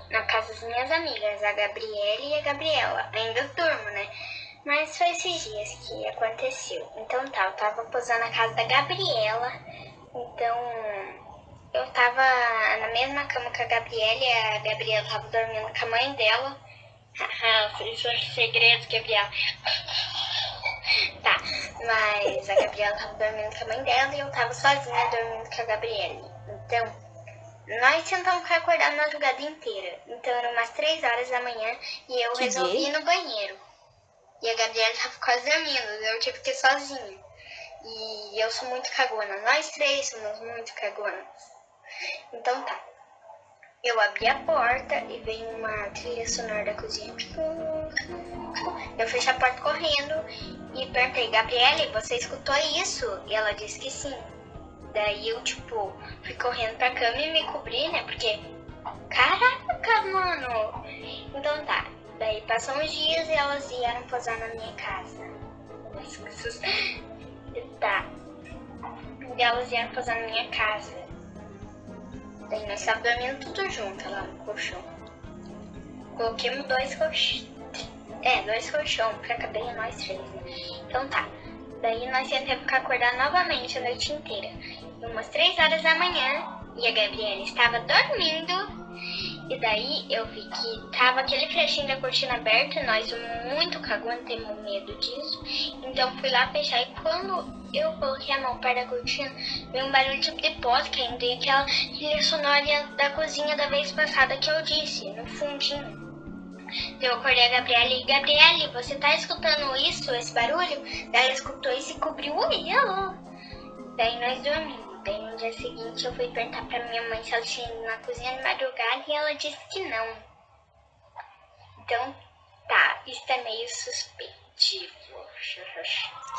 na casa das minhas amigas, a Gabriela e a Gabriela. Ainda durmo, né? Mas foi esses dias que aconteceu. Então tá, eu tava posando na casa da Gabriela. Então eu tava na mesma cama que a Gabriela e a Gabriela tava dormindo com a mãe dela. Isso é segredo, Gabriela. Tá, mas a Gabriela tava dormindo com a mãe dela e eu tava sozinha dormindo com a Gabriela. Então, nós tentamos ficar acordados a madrugada inteira. Então eram umas 3 horas da manhã e eu resolvi ir no banheiro. E a Gabriela tava quase dormindo, eu tive que ir sozinha. E eu sou muito cagona. Nós três somos muito cagonas. Então tá. Eu abri a porta e veio uma trilha sonora da cozinha. Eu fechei a porta correndo e perguntei, Gabriele, você escutou isso? E ela disse que sim. Daí eu, fui correndo pra cama e me cobri, né? Porque, caraca, mano. Então tá. Daí passou uns dias e elas vieram posar na minha casa. Tá. E elas vieram posar na minha casa. Daí nós estávamos dormindo tudo junto lá no colchão. Coloquemos 2 colchões. 2 colchões pra caber nós 3, né? Então tá. Daí nós tentamos ficar acordados novamente a noite inteira. E umas 3 horas da manhã, e a Gabriela estava dormindo. E daí eu vi que tava aquele flechinho da cortina aberta. Nós muito cagando, temos medo disso. Então fui lá fechar e quando eu coloquei a mão perto da cortina, veio um barulho tipo de pós caindo e aquela trilha sonora da cozinha da vez passada que eu disse, no fundinho. Eu acordei a Gabriela e Gabriele, você tá escutando isso, esse barulho? Daí ela escutou e se cobriu eu. Daí nós dormimos. Daí no dia seguinte eu fui perguntar pra minha mãe se ela tinha ido na cozinha de madrugada e ela disse que não. Então tá, isso é meio suspeitivo.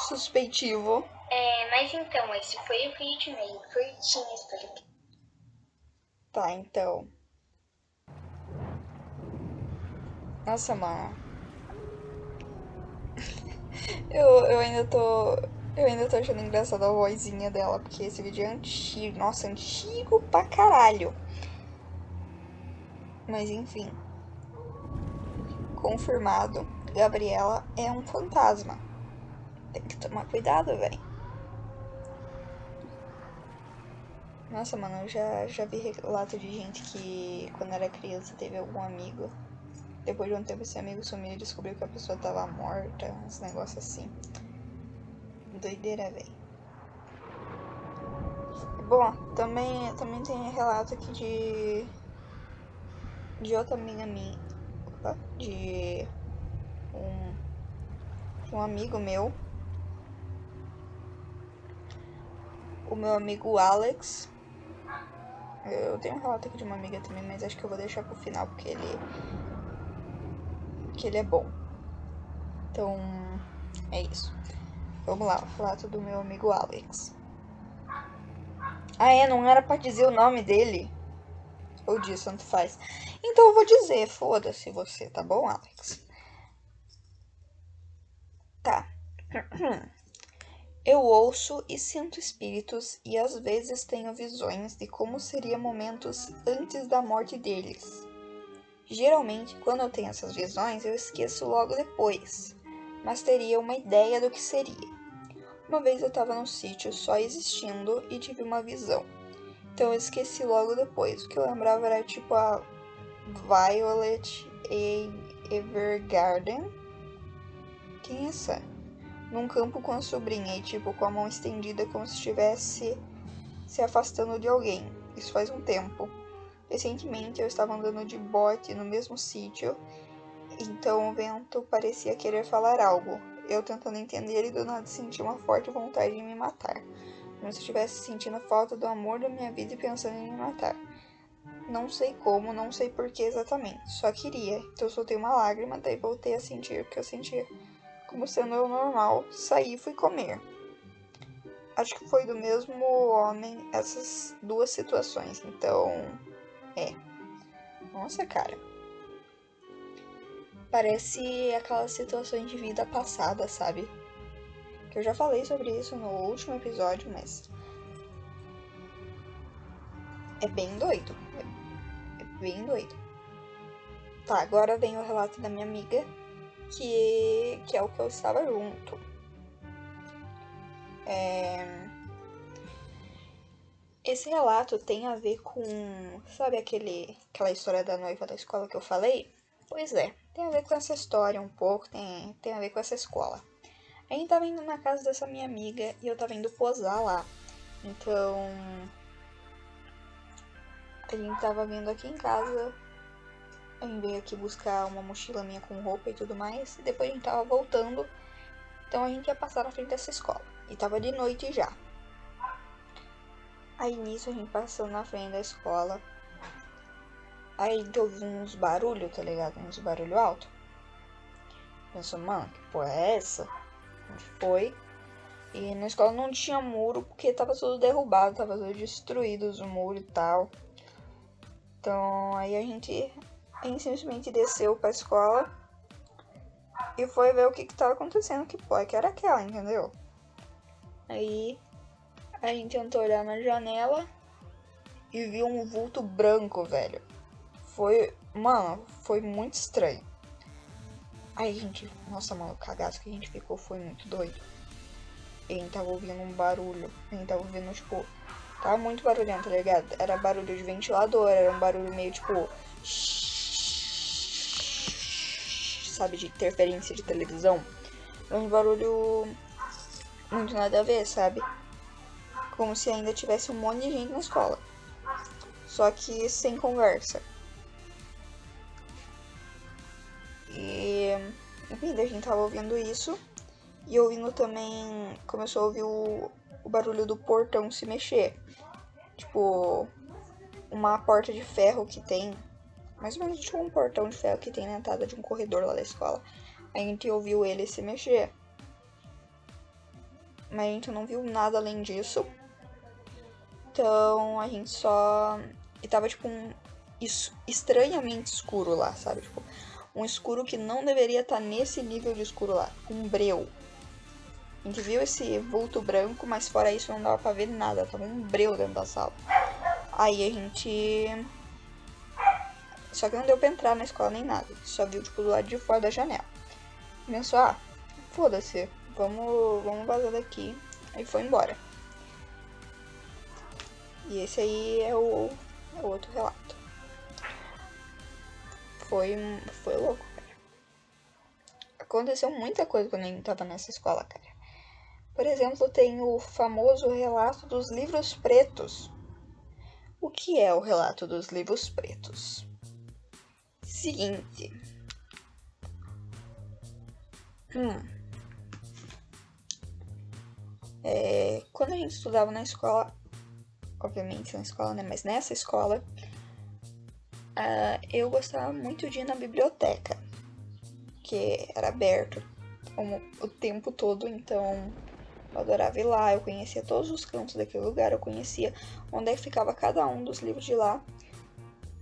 Suspeitivo. Mas então, esse foi o vídeo meio curtinho, espero que... Tá, então. Nossa, mano. Eu ainda tô achando engraçada a vozinha dela, porque esse vídeo é antigo. Nossa, antigo pra caralho. Mas enfim. Confirmado. Gabriela é um fantasma. Tem que tomar cuidado, velho. Nossa, mano, eu já vi relato de gente que quando era criança teve algum amigo. Depois de um tempo esse amigo sumiu e descobriu que a pessoa tava morta. Uns negócios assim. Doideira, velho. Bom, também tem relato aqui de outra amiga minha. Opa, de um amigo meu. O meu amigo Alex. Eu tenho um relato aqui de uma amiga também, mas acho que eu vou deixar pro final, porque ele é bom. Então, é isso. Vamos lá, o relato do meu amigo Alex. Não era pra dizer o nome dele? Ou disso, tanto faz. Então eu vou dizer, foda-se você, tá bom, Alex? Tá. Eu ouço e sinto espíritos e às vezes tenho visões de como seria momentos antes da morte deles. Geralmente, quando eu tenho essas visões, eu esqueço logo depois, mas teria uma ideia do que seria. Uma vez eu estava num sítio só existindo e tive uma visão, então eu esqueci logo depois. O que eu lembrava era tipo a Violet Evergarden. Quem é essa? Num campo com a sobrinha e tipo com a mão estendida como se estivesse se afastando de alguém. Isso faz um tempo. Recentemente eu estava andando de bote no mesmo sítio, então o vento parecia querer falar algo. Eu tentando entender e do nada senti uma forte vontade de me matar. Como se eu estivesse sentindo falta do amor da minha vida e pensando em me matar. Não sei como, não sei porquê exatamente, só queria. Então eu soltei uma lágrima, daí voltei a sentir o que eu sentia como sendo eu normal. Saí e fui comer. Acho que foi do mesmo homem essas duas situações, então... Nossa, cara. Parece aquelas situações de vida passada, sabe? Que eu já falei sobre isso no último episódio, mas... É bem doido. É bem doido. Tá, agora vem o relato da minha amiga, que é o que eu estava junto. Esse relato tem a ver com... Sabe aquela história da noiva da escola que eu falei? Pois é, tem a ver com essa história um pouco, tem a ver com essa escola. A gente tava indo na casa dessa minha amiga e eu tava indo posar lá. Então... A gente tava vindo aqui em casa. A gente veio aqui buscar uma mochila minha com roupa e tudo mais. E depois a gente tava voltando. Então a gente ia passar na frente dessa escola. E tava de noite já. Aí nisso a gente passando na frente da escola. Aí a gente ouviu uns barulhos, tá ligado? Uns barulhos altos. Pensou, mano, que porra é essa? A gente foi. E na escola não tinha muro porque tava tudo derrubado, tava tudo destruído os muros e tal. Então aí a gente simplesmente desceu pra escola e foi ver o que tava acontecendo, que porra que era aquela, entendeu? Aí a gente tentou olhar na janela e viu um vulto branco, velho. Foi muito estranho. Aí a gente, nossa, mano, o cagaço que a gente ficou foi muito doido. E a gente tava ouvindo um barulho, a gente tava ouvindo, tipo, tava muito barulhento, tá ligado? Era barulho de ventilador, era um barulho meio, tipo, sabe, de interferência de televisão. Era um barulho muito nada a ver, sabe? Como se ainda tivesse um monte de gente na escola. Só que sem conversa. E, enfim, a gente tava ouvindo isso. E ouvindo também, começou a ouvir o barulho do portão se mexer. Tipo, uma porta de ferro que tem, mais ou menos tipo um portão de ferro que tem na entrada de um corredor lá da escola. A gente ouviu ele se mexer. Mas a gente não viu nada além disso. Então a gente só... E tava tipo estranhamente escuro lá, sabe? Tipo, um escuro que não deveria estar nesse nível de escuro lá. Um breu. A gente viu esse vulto branco, mas fora isso não dava pra ver nada. Tava um breu dentro da sala. Aí a gente... Só que não deu pra entrar na escola nem nada. Só viu, tipo, do lado de fora da janela. Pensou, foda-se. Vamos vazar daqui. Aí foi embora. E esse aí é o outro relato. Foi louco, cara. Aconteceu muita coisa quando a gente tava nessa escola, cara. Por exemplo, tem o famoso relato dos livros pretos. O que é o relato dos livros pretos? Seguinte. Quando a gente estudava na escola, obviamente na escola, né? Mas nessa escola, eu gostava muito de ir na biblioteca, que era aberto o tempo todo, então eu adorava ir lá, eu conhecia todos os cantos daquele lugar, eu conhecia onde é que ficava cada um dos livros de lá,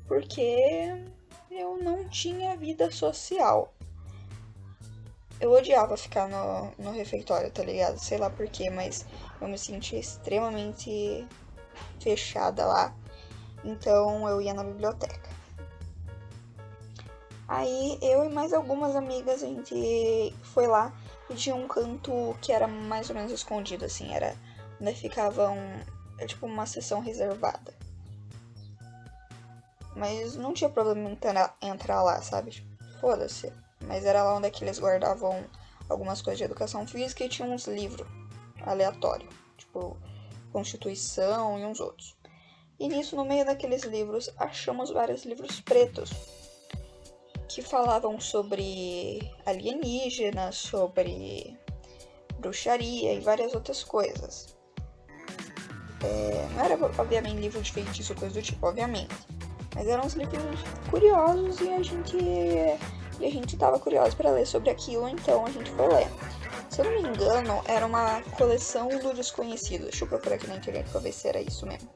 porque eu não tinha vida social. Eu odiava ficar no refeitório, tá ligado? Sei lá porquê, mas eu me sentia extremamente fechada lá. Então eu ia na biblioteca. Aí eu e mais algumas amigas, a gente foi lá e tinha um canto que era mais ou menos escondido, assim. Era onde ficava tipo uma sessão reservada. Mas não tinha problema entrar lá, sabe? Foda-se. Mas era lá onde é que eles guardavam algumas coisas de educação física e tinha uns livros aleatórios. Tipo, Constituição e uns outros. E nisso, no meio daqueles livros, achamos vários livros pretos que falavam sobre alienígenas, sobre bruxaria e várias outras coisas. Não era, obviamente, livro de feitiço ou coisa do tipo, obviamente. Mas eram uns livros curiosos e a gente tava curioso para ler sobre aquilo, então a gente foi ler. Se eu não me engano, era uma coleção do desconhecido. Deixa eu procurar aqui na internet pra ver se era isso mesmo,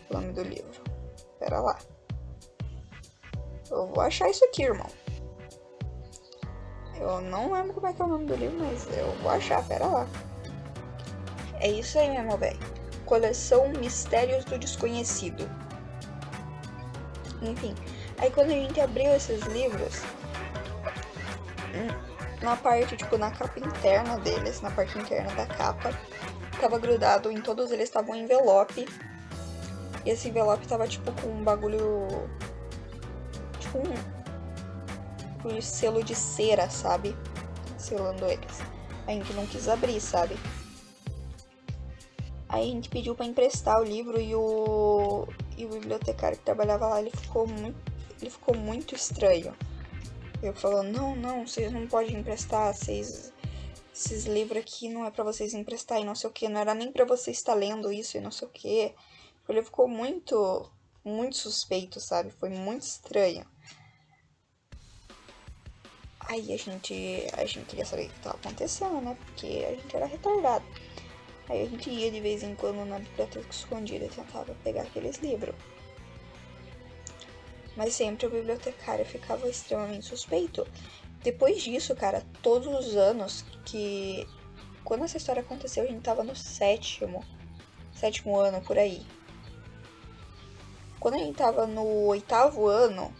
o nome do livro. Pera lá. Eu vou achar isso aqui, irmão. Eu não lembro como é que é o nome do livro, mas eu vou achar, pera lá. É isso aí mesmo, velho. Coleção Mistérios do Desconhecido. Enfim, aí quando a gente abriu esses livros, na parte, tipo, na capa interna deles, na parte interna da capa, tava grudado, em todos eles tava um envelope. E esse envelope tava, tipo, com um bagulho, tipo um selo de cera, sabe? Selando eles. A gente não quis abrir, sabe? Aí a gente pediu pra emprestar o livro e o bibliotecário que trabalhava lá, ele ficou muito estranho. Ele falou, não, vocês não podem emprestar, esses livros aqui não é pra vocês emprestar e não sei o que, não era nem pra você estar lendo isso e não sei o que. Ele ficou muito suspeito, sabe? Foi muito estranho. Aí a gente queria saber o que estava acontecendo, né? Porque a gente era retardado. Aí a gente ia de vez em quando na biblioteca escondida e tentava pegar aqueles livros. Mas sempre o bibliotecário ficava extremamente suspeito. Depois disso, cara, todos os anos que... Quando essa história aconteceu, a gente tava no sétimo ano, por aí. Quando a gente tava no 8º ano,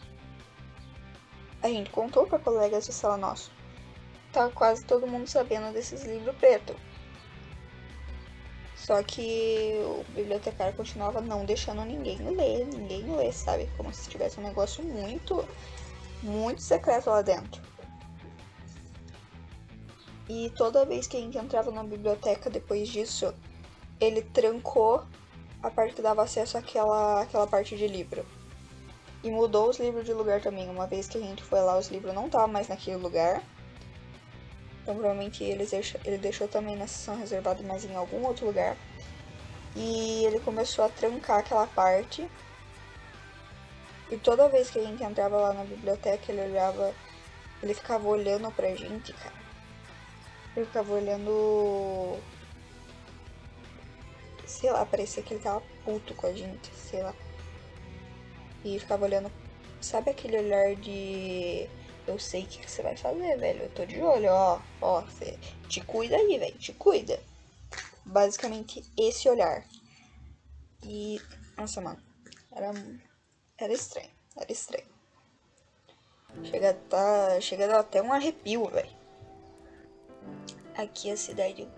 a gente contou para colegas de sala nosso. Tava quase todo mundo sabendo desses livros pretos. Só que o bibliotecário continuava não deixando ninguém ler, sabe? Como se tivesse um negócio muito secreto lá dentro. E toda vez que a gente entrava na biblioteca depois disso, ele trancou a parte que dava acesso àquela parte de livro. E mudou os livros de lugar também. Uma vez que a gente foi lá, os livros não estavam mais naquele lugar. Então provavelmente ele deixou também na sessão reservada, mas em algum outro lugar. E ele começou a trancar aquela parte. E toda vez que a gente entrava lá na biblioteca, ele ficava olhando pra gente, cara. Ele ficava olhando... Sei lá, parecia que ele tava puto com a gente, sei lá. E ficava olhando... Sabe aquele olhar de... Eu sei o que você vai fazer, velho. Eu tô de olho, ó. Você te cuida aí, velho. Te cuida. Basicamente, esse olhar. E... Nossa, mano. Era estranho. Era estranho. Chega a dar até um arrepio, velho. Aqui a cidade...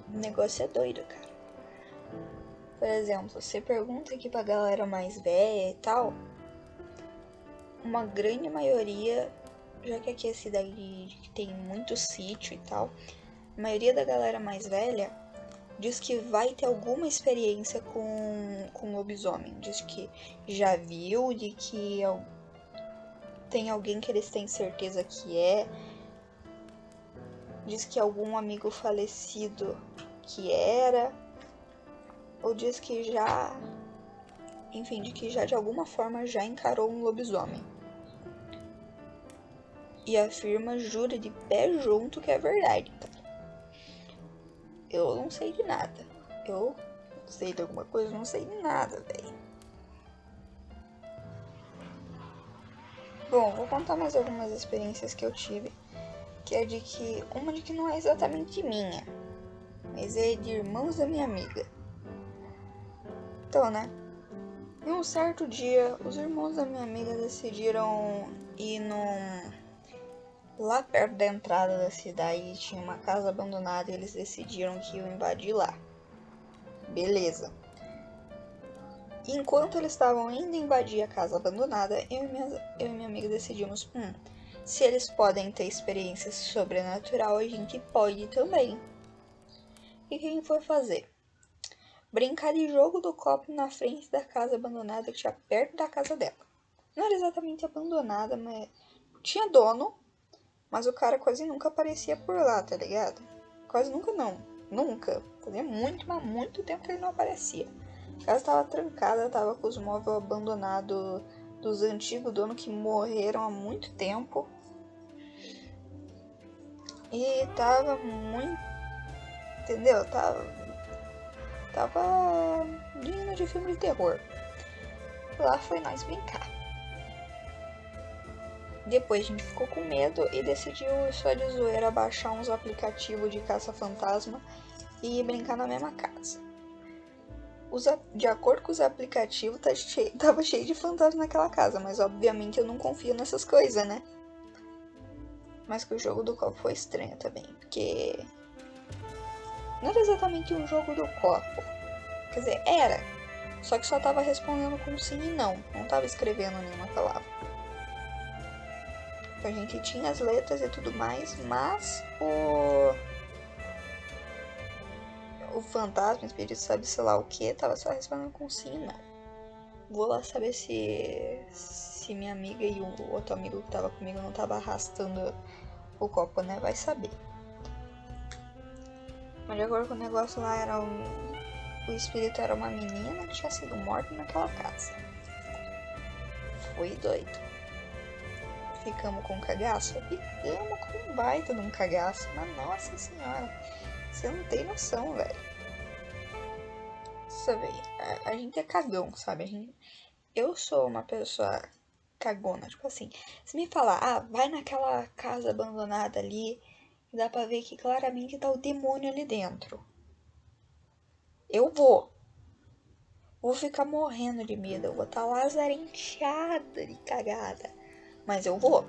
O negócio é doido, cara. Por exemplo, você pergunta aqui pra galera mais velha e tal... Uma grande maioria... Já que aqui é cidade que tem muito sítio e tal, a maioria da galera mais velha diz que vai ter alguma experiência com lobisomem. Diz que já viu, de que tem alguém que eles têm certeza que é. Diz que algum amigo falecido que era. Ou diz que já... Enfim, de que já de alguma forma já encarou um lobisomem. E afirma, jura de pé junto que é verdade, cara. Eu não sei de nada. Eu sei de alguma coisa, não sei de nada, velho. Bom, vou contar mais algumas experiências que eu tive. Que é uma de que não é exatamente minha, mas é de irmãos da minha amiga. Então, né? Em um certo dia, os irmãos da minha amiga decidiram ir lá perto da entrada da cidade tinha uma casa abandonada e eles decidiram que iam invadir lá. Beleza. Enquanto eles estavam indo invadir a casa abandonada, eu e minha amiga decidimos, se eles podem ter experiência sobrenatural, a gente pode também. E o que a gente foi fazer? brincar de jogo do copo na frente da casa abandonada que tinha perto da casa dela. Não era exatamente abandonada, mas tinha dono, mas o cara quase nunca aparecia por lá, tá ligado? Quase nunca não, nunca. Fazia muito, mas muito tempo que ele não aparecia. A casa tava trancada, tava com os móveis abandonados dos antigos donos que morreram há muito tempo. E tava muito... Entendeu? Tava digno de filme de terror. Lá foi nós brincar. Depois a gente ficou com medo e decidiu só de zoeira baixar uns aplicativos de caça-fantasma e brincar na mesma casa. De acordo com os aplicativos, tava cheio de fantasma naquela casa, mas obviamente eu não confio nessas coisas, né? Mas que o jogo do copo foi estranho também, porque não era exatamente um jogo do copo. Quer dizer, era, só que só tava respondendo com sim e não tava escrevendo nenhuma palavra. A gente tinha as letras e tudo mais, mas o fantasma, espírito, sabe sei lá o que, tava só respondendo com sim e não. Vou lá saber se minha amiga e o outro amigo que tava comigo não tava arrastando o copo, né? Vai saber. Mas de acordo com o negócio lá, o espírito era uma menina que tinha sido morta naquela casa. Foi doido. Ficamos com cagaço? Ficamos com um baita de um cagaço. Mas nossa senhora, você não tem noção, velho. Sabe, a gente é cagão, sabe? Eu sou uma pessoa cagona, tipo assim. Se me falar, vai naquela casa abandonada ali, dá pra ver que claramente tá o demônio ali dentro. Eu vou. Vou ficar morrendo de medo, eu vou estar lazarenteada de cagada. Mas eu vou.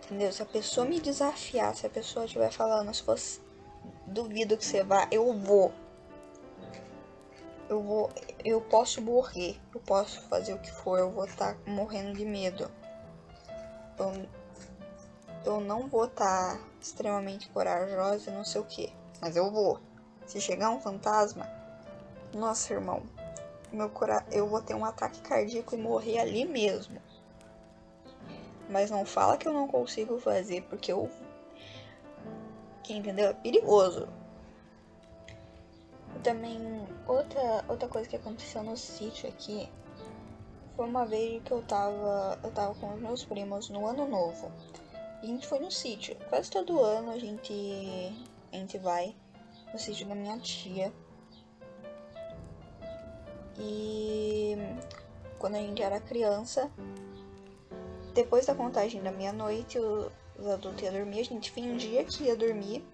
Entendeu? Se a pessoa me desafiar, se a pessoa estiver falando, se fosse duvido que você vá, eu vou. Eu posso morrer, eu posso fazer o que for, eu vou estar morrendo de medo. Eu não vou estar extremamente corajosa, não sei o que, mas eu vou. Se chegar um fantasma, nossa, irmão, eu vou ter um ataque cardíaco e morrer ali mesmo. Mas não fala que eu não consigo fazer, porque entendeu? É perigoso. E também, outra coisa que aconteceu no sítio aqui, foi uma vez que eu tava com os meus primos no ano novo. E a gente foi no sítio. Quase todo ano a gente vai no sítio da minha tia. E quando a gente era criança, depois da contagem da meia-noite, os adultos iam dormir, a gente fingia que ia dormir.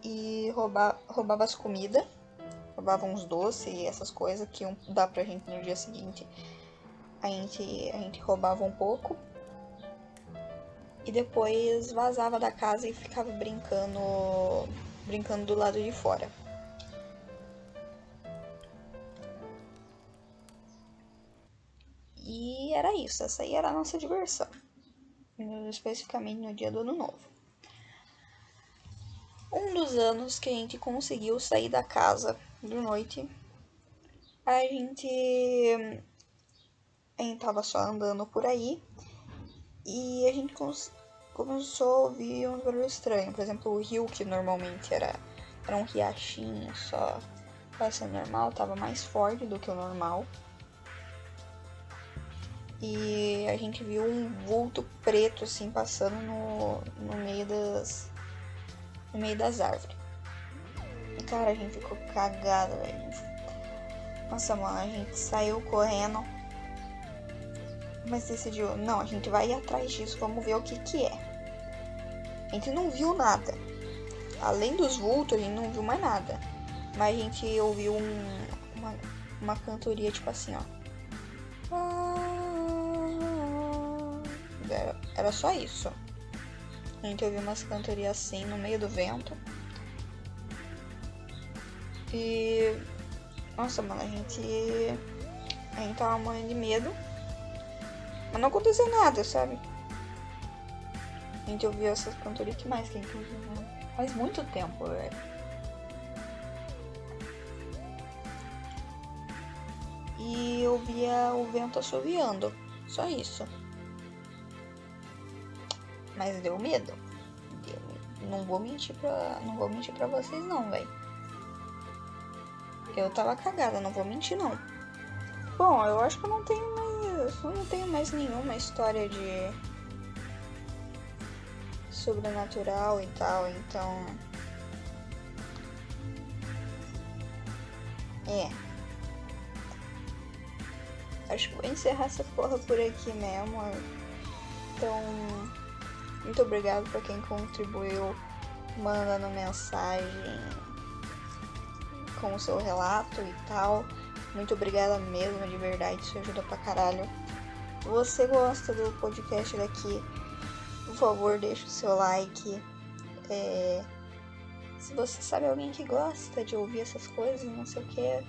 E roubava as comidas, roubava uns doces e essas coisas que iam dar pra gente no dia seguinte. A gente roubava um pouco e depois vazava da casa e ficava brincando do lado de fora. E era isso, essa aí era a nossa diversão, especificamente no dia do ano novo. Um dos anos que a gente conseguiu sair da casa de noite, a gente tava só andando por aí e a gente começou a ouvir um barulho estranho. Por exemplo, o rio, que normalmente era um riachinho só passando normal, tava mais forte do que o normal. E a gente viu um vulto preto assim passando no meio das árvores. E cara, a gente ficou cagada, velho. Nossa, mano, a gente saiu correndo, mas decidiu, não, a gente vai ir atrás disso, vamos ver o que é. A gente não viu nada. Além dos vultos, a gente não viu mais nada. Mas a gente ouviu uma cantoria tipo assim, ó. Era só isso. A gente ouviu umas cantorias assim no meio do vento. E nossa, mano, a gente tava morrendo de medo. Mas não aconteceu nada, sabe? A gente ouviu essas cantorias, que mais que a gente ouviu, né? Faz muito tempo, velho. E eu via o vento assoviando, só isso. Mas deu medo. Não vou mentir pra vocês não, velho. Eu tava cagada, não vou mentir não. Bom, eu acho que eu não tenho mais nenhuma história de sobrenatural e tal, então acho que vou encerrar essa porra por aqui mesmo. Então, muito obrigado pra quem contribuiu mandando mensagem com o seu relato e tal. Muito obrigada mesmo, de verdade, isso ajuda pra caralho. Se você gosta do podcast daqui, por favor, deixa o seu like. Se você sabe alguém que gosta de ouvir essas coisas, não sei o que,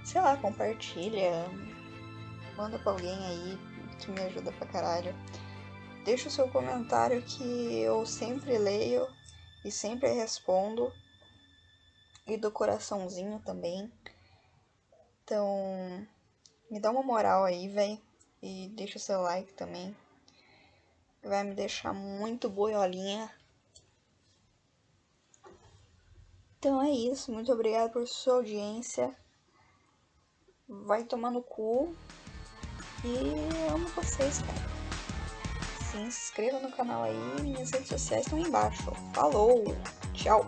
sei lá, compartilha, manda pra alguém aí que me ajuda pra caralho. Deixa o seu comentário que eu sempre leio e sempre respondo. E do coraçãozinho também. Então, me dá uma moral aí, véi. E deixa o seu like também. Vai me deixar muito boiolinha. Então é isso. Muito obrigada por sua audiência. Vai tomar no cu. E amo vocês, cara. Se inscreva no canal aí. Minhas redes sociais estão aí embaixo. Falou! Tchau!